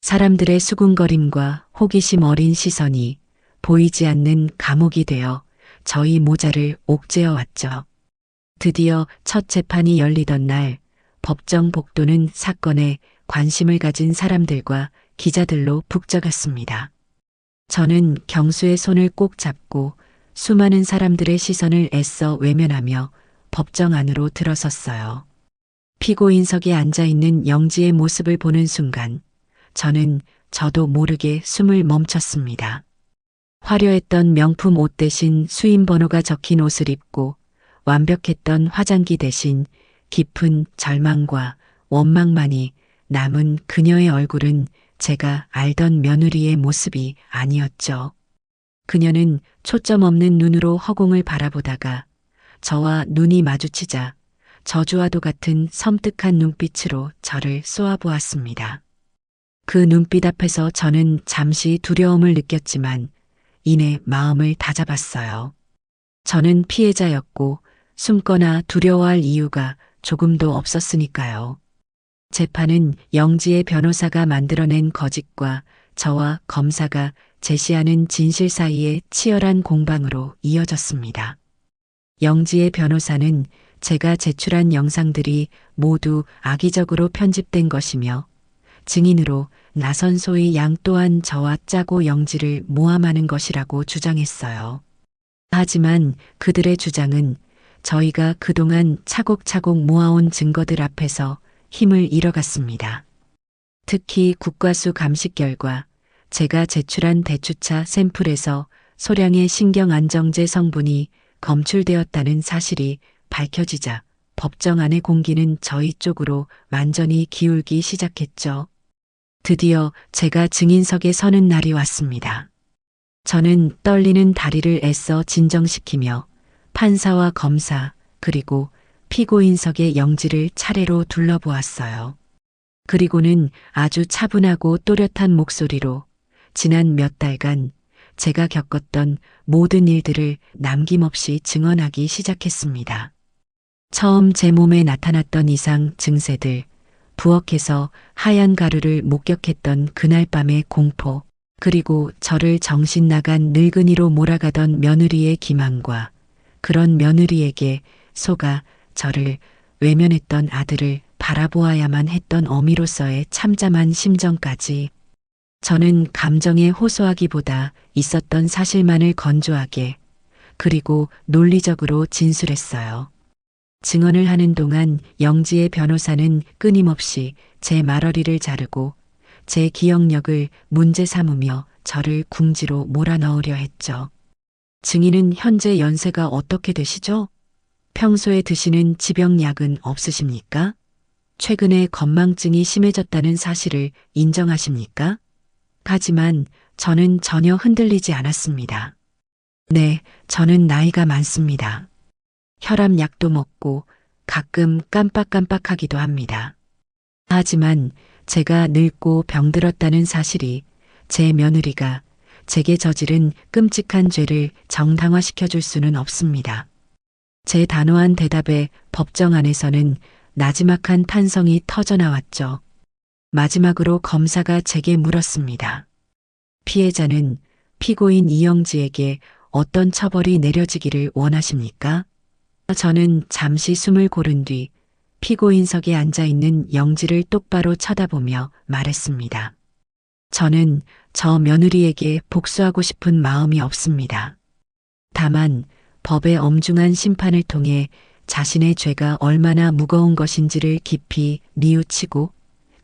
사람들의 수군거림과 호기심 어린 시선이 보이지 않는 감옥이 되어 저희 모자를 옥죄어 왔죠. 드디어 첫 재판이 열리던 날 법정 복도는 사건에 관심을 가진 사람들과 기자들로 북적였습니다. 저는 경수의 손을 꼭 잡고 수많은 사람들의 시선을 애써 외면하며 법정 안으로 들어섰어요. 피고인석에 앉아있는 영지의 모습을 보는 순간 저는 저도 모르게 숨을 멈췄습니다. 화려했던 명품 옷 대신 수임 번호가 적힌 옷을 입고 완벽했던 화장기 대신 깊은 절망과 원망만이 남은 그녀의 얼굴은 제가 알던 며느리의 모습이 아니었죠. 그녀는 초점 없는 눈으로 허공을 바라보다가 저와 눈이 마주치자 저주와도 같은 섬뜩한 눈빛으로 저를 쏘아보았습니다. 그 눈빛 앞에서 저는 잠시 두려움을 느꼈지만 이내 마음을 다잡았어요. 저는 피해자였고 숨거나 두려워할 이유가 조금도 없었으니까요. 재판은 영지의 변호사가 만들어낸 거짓과 저와 검사가 제시하는 진실 사이의 치열한 공방으로 이어졌습니다. 영지의 변호사는 제가 제출한 영상들이 모두 악의적으로 편집된 것이며 증인으로 나선 소의 양 또한 저와 짜고 영지를 모함하는 것이라고 주장했어요. 하지만 그들의 주장은 저희가 그동안 차곡차곡 모아온 증거들 앞에서 힘을 잃어갔습니다. 특히 국과수 감식 결과 제가 제출한 대추차 샘플에서 소량의 신경안정제 성분이 검출되었다는 사실이 밝혀지자 법정 안의 공기는 저희 쪽으로 완전히 기울기 시작했죠. 드디어 제가 증인석에 서는 날이 왔습니다. 저는 떨리는 다리를 애써 진정시키며 판사와 검사 그리고 피고인석의 영지를 차례로 둘러보았어요. 그리고는 아주 차분하고 또렷한 목소리로 지난 몇 달간 제가 겪었던 모든 일들을 남김없이 증언하기 시작했습니다. 처음 제 몸에 나타났던 이상 증세들, 부엌에서 하얀 가루를 목격했던 그날 밤의 공포, 그리고 저를 정신 나간 늙은이로 몰아가던 며느리의 기만과 그런 며느리에게 속아 저를 외면했던 아들을 바라보아야만 했던 어미로서의 참담한 심정까지 저는 감정에 호소하기보다 있었던 사실만을 건조하게 그리고 논리적으로 진술했어요. 증언을 하는 동안 영지의 변호사는 끊임없이 제 말어리를 자르고 제 기억력을 문제 삼으며 저를 궁지로 몰아넣으려 했죠. 증인은 현재 연세가 어떻게 되시죠? 평소에 드시는 지병약은 없으십니까? 최근에 건망증이 심해졌다는 사실을 인정하십니까? 하지만 저는 전혀 흔들리지 않았습니다. 네, 저는 나이가 많습니다. 혈압약도 먹고 가끔 깜빡깜빡하기도 합니다. 하지만 제가 늙고 병들었다는 사실이 제 며느리가 제게 저지른 끔찍한 죄를 정당화시켜줄 수는 없습니다. 제 단호한 대답에 법정 안에서는 나지막한 탄성이 터져나왔죠. 마지막으로 검사가 제게 물었습니다. 피해자는 피고인 이영지에게 어떤 처벌이 내려지기를 원하십니까? 저는 잠시 숨을 고른 뒤 피고인석에 앉아있는 영지를 똑바로 쳐다보며 말했습니다. 저는 저 며느리에게 복수하고 싶은 마음이 없습니다. 다만 법의 엄중한 심판을 통해 자신의 죄가 얼마나 무거운 것인지를 깊이 뉘우치고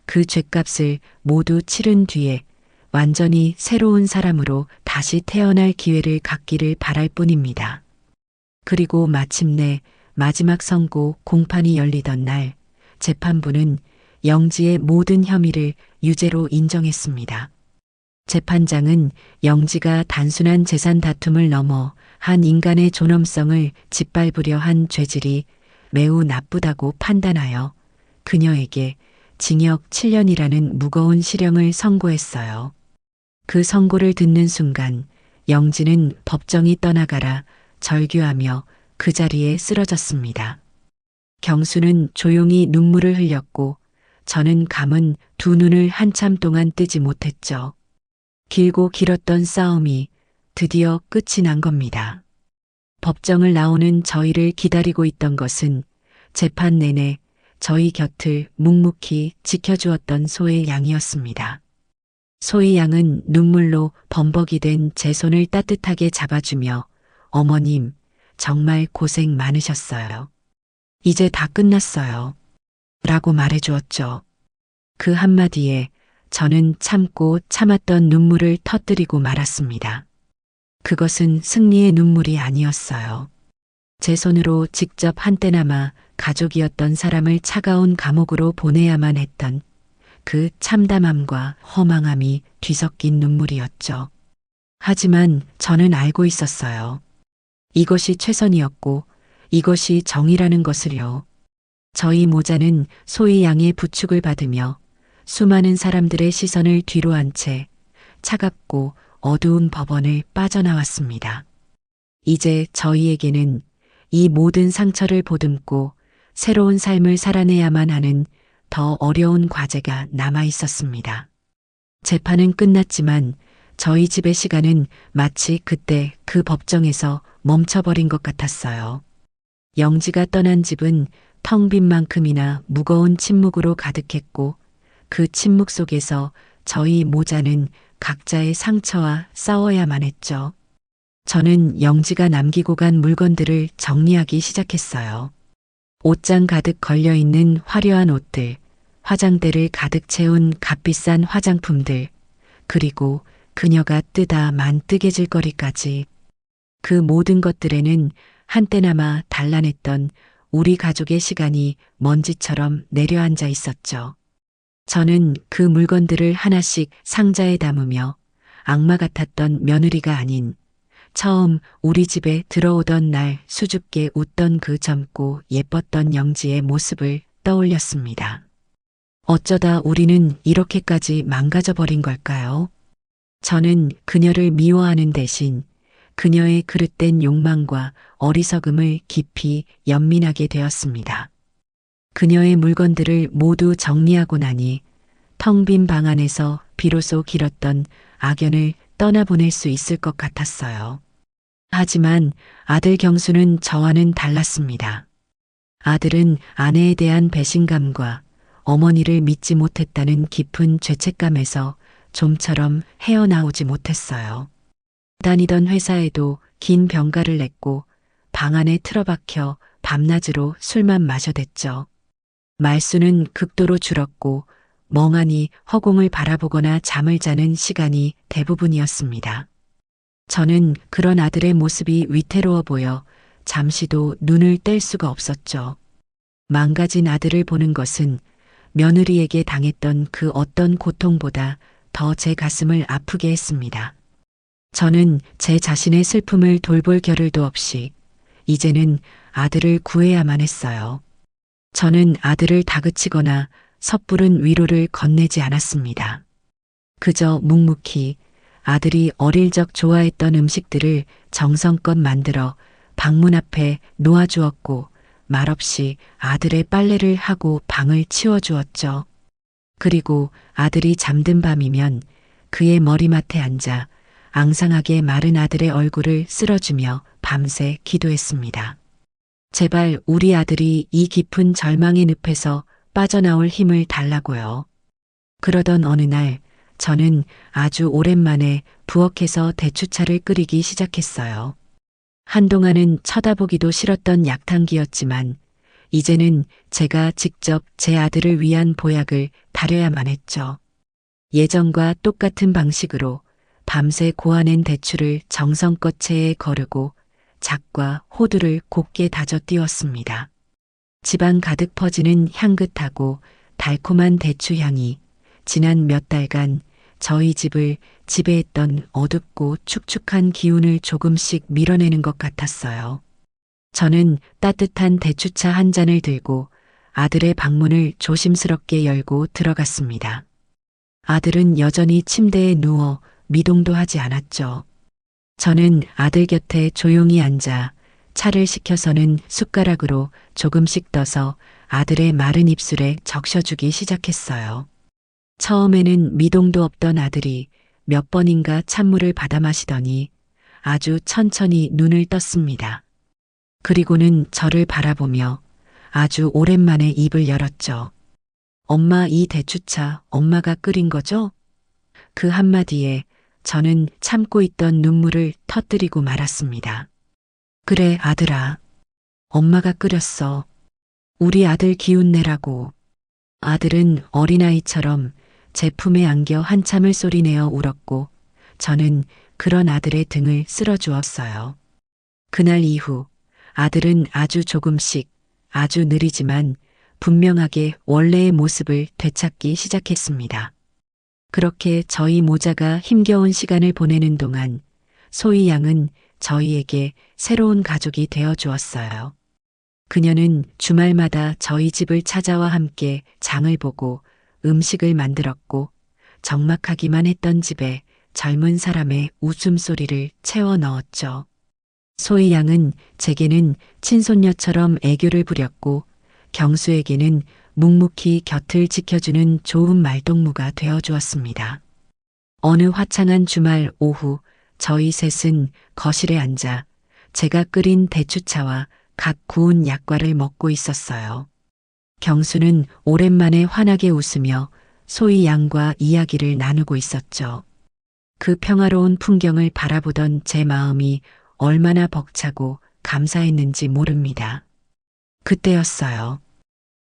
그 죗값을 모두 치른 뒤에 완전히 새로운 사람으로 다시 태어날 기회를 갖기를 바랄 뿐입니다. 그리고 마침내 마지막 선고 공판이 열리던 날 재판부는 영지의 모든 혐의를 유죄로 인정했습니다. 재판장은 영지가 단순한 재산 다툼을 넘어 한 인간의 존엄성을 짓밟으려 한 죄질이 매우 나쁘다고 판단하여 그녀에게 징역 7년이라는 무거운 실형을 선고했어요. 그 선고를 듣는 순간 영지는 법정이 떠나가라 절규하며 그 자리에 쓰러졌습니다. 경수는 조용히 눈물을 흘렸고 저는 감은 두 눈을 한참 동안 뜨지 못했죠. 길고 길었던 싸움이 드디어 끝이 난 겁니다. 법정을 나오는 저희를 기다리고 있던 것은 재판 내내 저희 곁을 묵묵히 지켜주었던 소의 양이었습니다. 소의 양은 눈물로 범벅이 된 제 손을 따뜻하게 잡아주며 어머님, 정말 고생 많으셨어요. 이제 다 끝났어요. 라고 말해주었죠. 그 한마디에 저는 참고 참았던 눈물을 터뜨리고 말았습니다. 그것은 승리의 눈물이 아니었어요. 제 손으로 직접 한때나마 가족이었던 사람을 차가운 감옥으로 보내야만 했던 그 참담함과 허망함이 뒤섞인 눈물이었죠. 하지만 저는 알고 있었어요. 이것이 최선이었고 이것이 정의라는 것을요. 저희 모자는 소희 양의 부축을 받으며 수많은 사람들의 시선을 뒤로 한 채 차갑고 어두운 법원을 빠져나왔습니다. 이제 저희에게는 이 모든 상처를 보듬고 새로운 삶을 살아내야만 하는 더 어려운 과제가 남아 있었습니다. 재판은 끝났지만 저희 집의 시간은 마치 그때 그 법정에서 멈춰버린 것 같았어요. 영지가 떠난 집은 텅 빈 만큼이나 무거운 침묵으로 가득했고 그 침묵 속에서 저희 모자는 각자의 상처와 싸워야만 했죠. 저는 영지가 남기고 간 물건들을 정리하기 시작했어요. 옷장 가득 걸려있는 화려한 옷들, 화장대를 가득 채운 값비싼 화장품들, 그리고 그녀가 뜨다 만 뜨개질 거리까지. 그 모든 것들에는 한때나마 단란했던 우리 가족의 시간이 먼지처럼 내려앉아 있었죠. 저는 그 물건들을 하나씩 상자에 담으며 악마 같았던 며느리가 아닌 처음 우리 집에 들어오던 날 수줍게 웃던 그 젊고 예뻤던 영지의 모습을 떠올렸습니다. 어쩌다 우리는 이렇게까지 망가져 버린 걸까요? 저는 그녀를 미워하는 대신 그녀의 그릇된 욕망과 어리석음을 깊이 연민하게 되었습니다. 그녀의 물건들을 모두 정리하고 나니 텅 빈 방 안에서 비로소 길었던 악연을 떠나보낼 수 있을 것 같았어요. 하지만 아들 경수는 저와는 달랐습니다. 아들은 아내에 대한 배신감과 어머니를 믿지 못했다는 깊은 죄책감에서 좀처럼 헤어나오지 못했어요. 다니던 회사에도 긴 병가를 냈고 방 안에 틀어박혀 밤낮으로 술만 마셔댔죠. 말수는 극도로 줄었고 멍하니 허공을 바라보거나 잠을 자는 시간이 대부분이었습니다. 저는 그런 아들의 모습이 위태로워 보여 잠시도 눈을 뗄 수가 없었죠. 망가진 아들을 보는 것은 며느리에게 당했던 그 어떤 고통보다 더 제 가슴을 아프게 했습니다. 저는 제 자신의 슬픔을 돌볼 겨를도 없이 이제는 아들을 구해야만 했어요. 저는 아들을 다그치거나 섣부른 위로를 건네지 않았습니다. 그저 묵묵히 아들이 어릴 적 좋아했던 음식들을 정성껏 만들어 방문 앞에 놓아주었고 말없이 아들의 빨래를 하고 방을 치워주었죠. 그리고 아들이 잠든 밤이면 그의 머리맡에 앉아 앙상하게 마른 아들의 얼굴을 쓸어주며 밤새 기도했습니다. 제발 우리 아들이 이 깊은 절망의 늪에서 빠져나올 힘을 달라고요. 그러던 어느 날 저는 아주 오랜만에 부엌에서 대추차를 끓이기 시작했어요. 한동안은 쳐다보기도 싫었던 약탕기였지만 이제는 제가 직접 제 아들을 위한 보약을 다려야만 했죠. 예전과 똑같은 방식으로 밤새 고아낸 대추를 정성껏 체에 거르고 작과 호두를 곱게 다져 띄웠습니다. 집안 가득 퍼지는 향긋하고 달콤한 대추 향이 지난 몇 달간 저희 집을 지배했던 어둡고 축축한 기운을 조금씩 밀어내는 것 같았어요. 저는 따뜻한 대추차 한 잔을 들고 아들의 방문을 조심스럽게 열고 들어갔습니다. 아들은 여전히 침대에 누워 미동도 하지 않았죠. 저는 아들 곁에 조용히 앉아 차를 식혀서는 숟가락으로 조금씩 떠서 아들의 마른 입술에 적셔주기 시작했어요. 처음에는 미동도 없던 아들이 몇 번인가 찬물을 받아 마시더니 아주 천천히 눈을 떴습니다. 그리고는 저를 바라보며 아주 오랜만에 입을 열었죠. 엄마, 이 대추차 엄마가 끓인 거죠? 그 한마디에 저는 참고 있던 눈물을 터뜨리고 말았습니다. 그래, 아들아. 엄마가 끓였어. 우리 아들 기운 내라고. 아들은 어린아이처럼 제 품에 안겨 한참을 소리내어 울었고 저는 그런 아들의 등을 쓸어주었어요. 그날 이후 아들은 아주 조금씩 아주 느리지만 분명하게 원래의 모습을 되찾기 시작했습니다. 그렇게 저희 모자가 힘겨운 시간을 보내는 동안 소희 양은 저희에게 새로운 가족이 되어 주었어요. 그녀는 주말마다 저희 집을 찾아와 함께 장을 보고 음식을 만들었고 적막하기만 했던 집에 젊은 사람의 웃음소리를 채워 넣었죠. 소희 양은 제게는 친손녀처럼 애교를 부렸고 경수에게는 묵묵히 곁을 지켜주는 좋은 말동무가 되어 주었습니다. 어느 화창한 주말 오후 저희 셋은 거실에 앉아 제가 끓인 대추차와 각 구운 약과를 먹고 있었어요. 경수는 오랜만에 환하게 웃으며 소희 양과 이야기를 나누고 있었죠. 그 평화로운 풍경을 바라보던 제 마음이 얼마나 벅차고 감사했는지 모릅니다. 그때였어요.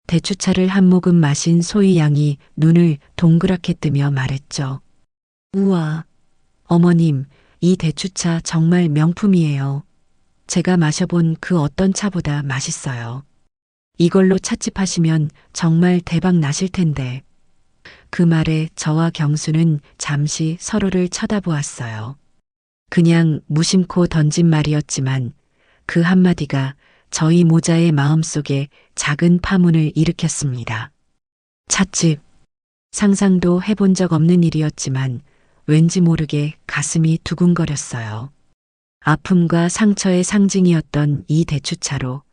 대추차를 한 모금 마신 소희 양이 눈을 동그랗게 뜨며 말했죠. 우와, 어머님, 이 대추차 정말 명품이에요. 제가 마셔본 그 어떤 차보다 맛있어요. 이걸로 찻집 하시면 정말 대박 나실 텐데. 그 말에 저와 경수는 잠시 서로를 쳐다보았어요. 그냥 무심코 던진 말이었지만 그 한마디가 저희 모자의 마음속에 작은 파문을 일으켰습니다. 찻집. 상상도 해본 적 없는 일이었지만 왠지 모르게 가슴이 두근거렸어요. 아픔과 상처의 상징이었던 이 대추차로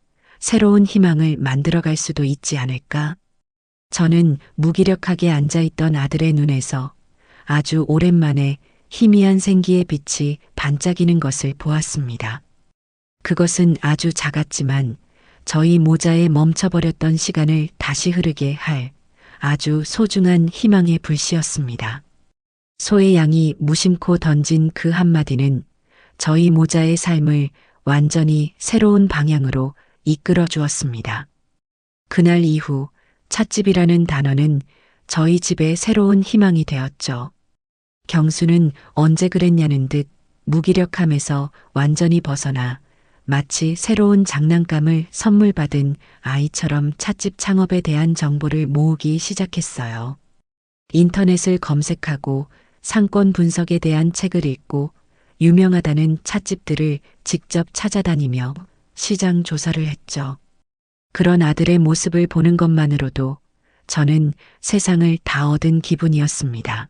새로운 희망을 만들어갈 수도 있지 않을까? 저는 무기력하게 앉아있던 아들의 눈에서 아주 오랜만에 희미한 생기의 빛이 반짝이는 것을 보았습니다. 그것은 아주 작았지만 저희 모자에 멈춰버렸던 시간을 다시 흐르게 할 아주 소중한 희망의 불씨였습니다. 소의 양이 무심코 던진 그 한마디는 저희 모자의 삶을 완전히 새로운 방향으로 이끌어 주었습니다. 그날 이후 찻집이라는 단어는 저희 집의 새로운 희망이 되었죠. 경수는 언제 그랬냐는 듯 무기력함에서 완전히 벗어나 마치 새로운 장난감을 선물 받은 아이처럼 찻집 창업에 대한 정보를 모으기 시작했어요. 인터넷을 검색하고 상권 분석에 대한 책을 읽고 유명하다는 찻집들을 직접 찾아다니며 시장 조사를 했죠. 그런 아들의 모습을 보는 것만으로도 저는 세상을 다 얻은 기분이었습니다.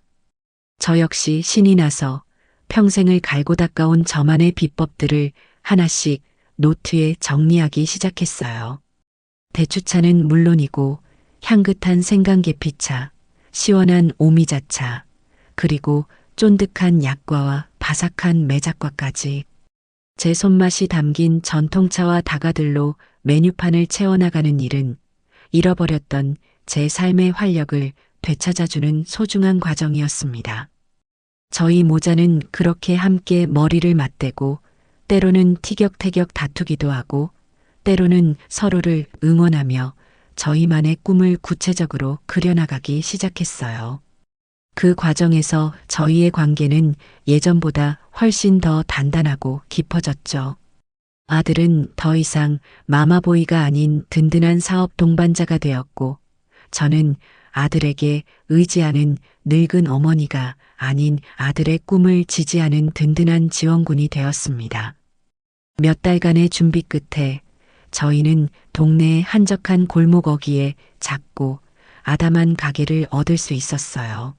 저 역시 신이 나서 평생을 갈고 닦아온 저만의 비법들을 하나씩 노트에 정리하기 시작했어요. 대추차는 물론이고 향긋한 생강계피차, 시원한 오미자차, 그리고 쫀득한 약과와 바삭한 매작과까지 제 손맛이 담긴 전통차와 다가들로 메뉴판을 채워나가는 일은 잃어버렸던 제 삶의 활력을 되찾아주는 소중한 과정이었습니다. 저희 모자는 그렇게 함께 머리를 맞대고 때로는 티격태격 다투기도 하고 때로는 서로를 응원하며 저희만의 꿈을 구체적으로 그려나가기 시작했어요. 그 과정에서 저희의 관계는 예전보다 훨씬 더 단단하고 깊어졌죠. 아들은 더 이상 마마보이가 아닌 든든한 사업 동반자가 되었고, 저는 아들에게 의지하는 늙은 어머니가 아닌 아들의 꿈을 지지하는 든든한 지원군이 되었습니다. 몇 달간의 준비 끝에 저희는 동네의 한적한 골목 어귀에 작고 아담한 가게를 얻을 수 있었어요.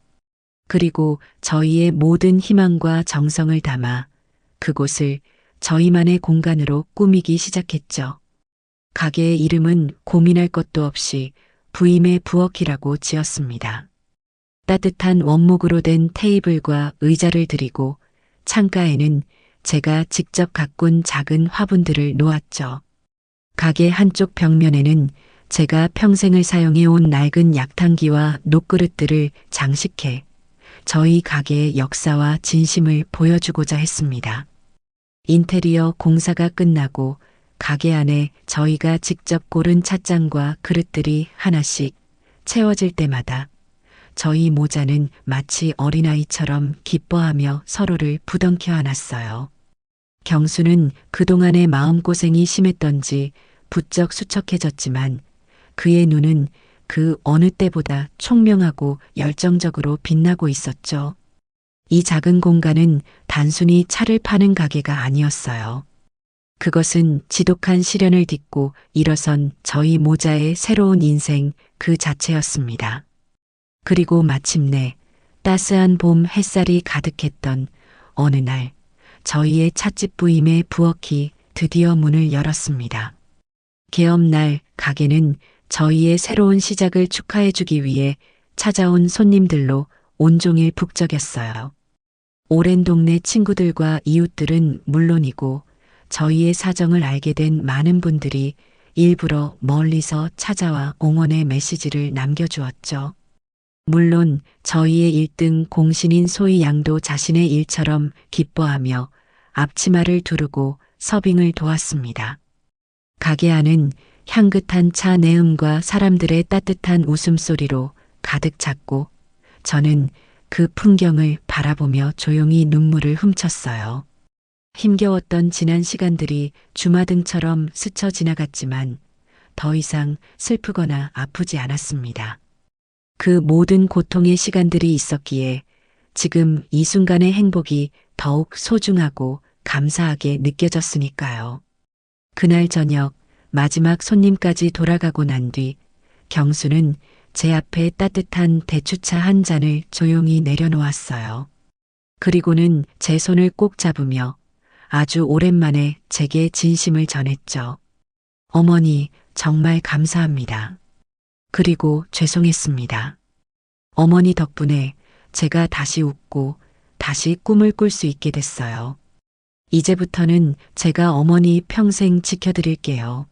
그리고 저희의 모든 희망과 정성을 담아 그곳을 저희만의 공간으로 꾸미기 시작했죠. 가게의 이름은 고민할 것도 없이 부임의 부엌이라고 지었습니다. 따뜻한 원목으로 된 테이블과 의자를 들이고 창가에는 제가 직접 가꾼 작은 화분들을 놓았죠. 가게 한쪽 벽면에는 제가 평생을 사용해온 낡은 약탕기와 녹그릇들을 장식해 저희 가게의 역사와 진심을 보여주고자 했습니다. 인테리어 공사가 끝나고 가게 안에 저희가 직접 고른 찻잔과 그릇들이 하나씩 채워질 때마다 저희 모자는 마치 어린아이처럼 기뻐하며 서로를 부둥켜 안았어요. 경수는 그동안의 마음고생이 심했던지 부쩍 수척해졌지만 그의 눈은 그 어느 때보다 총명하고 열정적으로 빛나고 있었죠. 이 작은 공간은 단순히 차를 파는 가게가 아니었어요. 그것은 지독한 시련을 딛고 일어선 저희 모자의 새로운 인생 그 자체였습니다. 그리고 마침내 따스한 봄 햇살이 가득했던 어느 날 저희의 찻집 부임의 부엌이 드디어 문을 열었습니다. 개업날 가게는 저희의 새로운 시작을 축하해주기 위해 찾아온 손님들로 온종일 북적였어요. 오랜 동네 친구들과 이웃들은 물론이고 저희의 사정을 알게 된 많은 분들이 일부러 멀리서 찾아와 응원의 메시지를 남겨주었죠. 물론 저희의 1등 공신인 소희 양도 자신의 일처럼 기뻐하며 앞치마를 두르고 서빙을 도왔습니다. 가게 안은 향긋한 차 내음과 사람들의 따뜻한 웃음소리로 가득 찼고 저는 그 풍경을 바라보며 조용히 눈물을 훔쳤어요. 힘겨웠던 지난 시간들이 주마등처럼 스쳐 지나갔지만 더 이상 슬프거나 아프지 않았습니다. 그 모든 고통의 시간들이 있었기에 지금 이 순간의 행복이 더욱 소중하고 감사하게 느껴졌으니까요. 그날 저녁 마지막 손님까지 돌아가고 난 뒤 경수는 제 앞에 따뜻한 대추차 한 잔을 조용히 내려놓았어요. 그리고는 제 손을 꼭 잡으며 아주 오랜만에 제게 진심을 전했죠. 어머니, 정말 감사합니다. 그리고 죄송했습니다. 어머니 덕분에 제가 다시 웃고 다시 꿈을 꿀 수 있게 됐어요. 이제부터는 제가 어머니 평생 지켜드릴게요.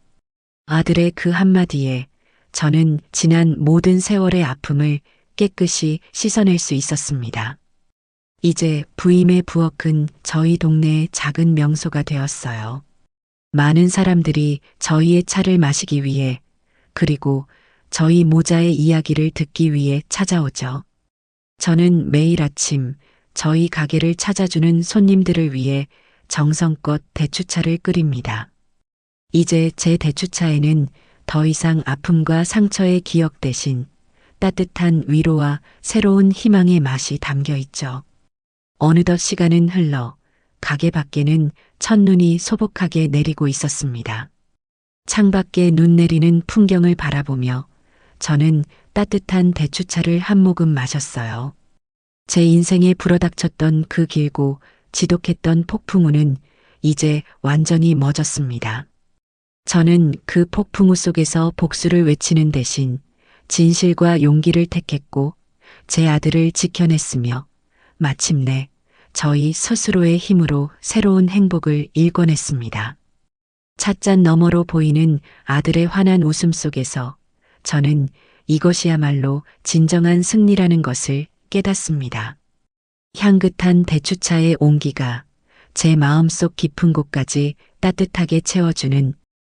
아들의 그 한마디에 저는 지난 모든 세월의 아픔을 깨끗이 씻어낼 수 있었습니다. 이제 부임의 부엌은 저희 동네의 작은 명소가 되었어요. 많은 사람들이 저희의 차를 마시기 위해 그리고 저희 모자의 이야기를 듣기 위해 찾아오죠. 저는 매일 아침 저희 가게를 찾아주는 손님들을 위해 정성껏 대추차를 끓입니다. 이제 제 대추차에는 더 이상 아픔과 상처의 기억 대신 따뜻한 위로와 새로운 희망의 맛이 담겨 있죠. 어느덧 시간은 흘러 가게 밖에는 첫눈이 소복하게 내리고 있었습니다. 창밖에 눈 내리는 풍경을 바라보며 저는 따뜻한 대추차를 한 모금 마셨어요. 제 인생에 불어닥쳤던 그 길고 지독했던 폭풍우는 이제 완전히 멎었습니다. 저는 그 폭풍우 속에서 복수를 외치는 대신 진실과 용기를 택했고 제 아들을 지켜냈으며 마침내 저희 스스로의 힘으로 새로운 행복을 일궈냈습니다. 찻잔 너머로 보이는 아들의 환한 웃음 속에서 저는 이것이야말로 진정한 승리라는 것을 깨닫습니다. 향긋한 대추차의 온기가 제 마음속 깊은 곳까지 따뜻하게 채워주는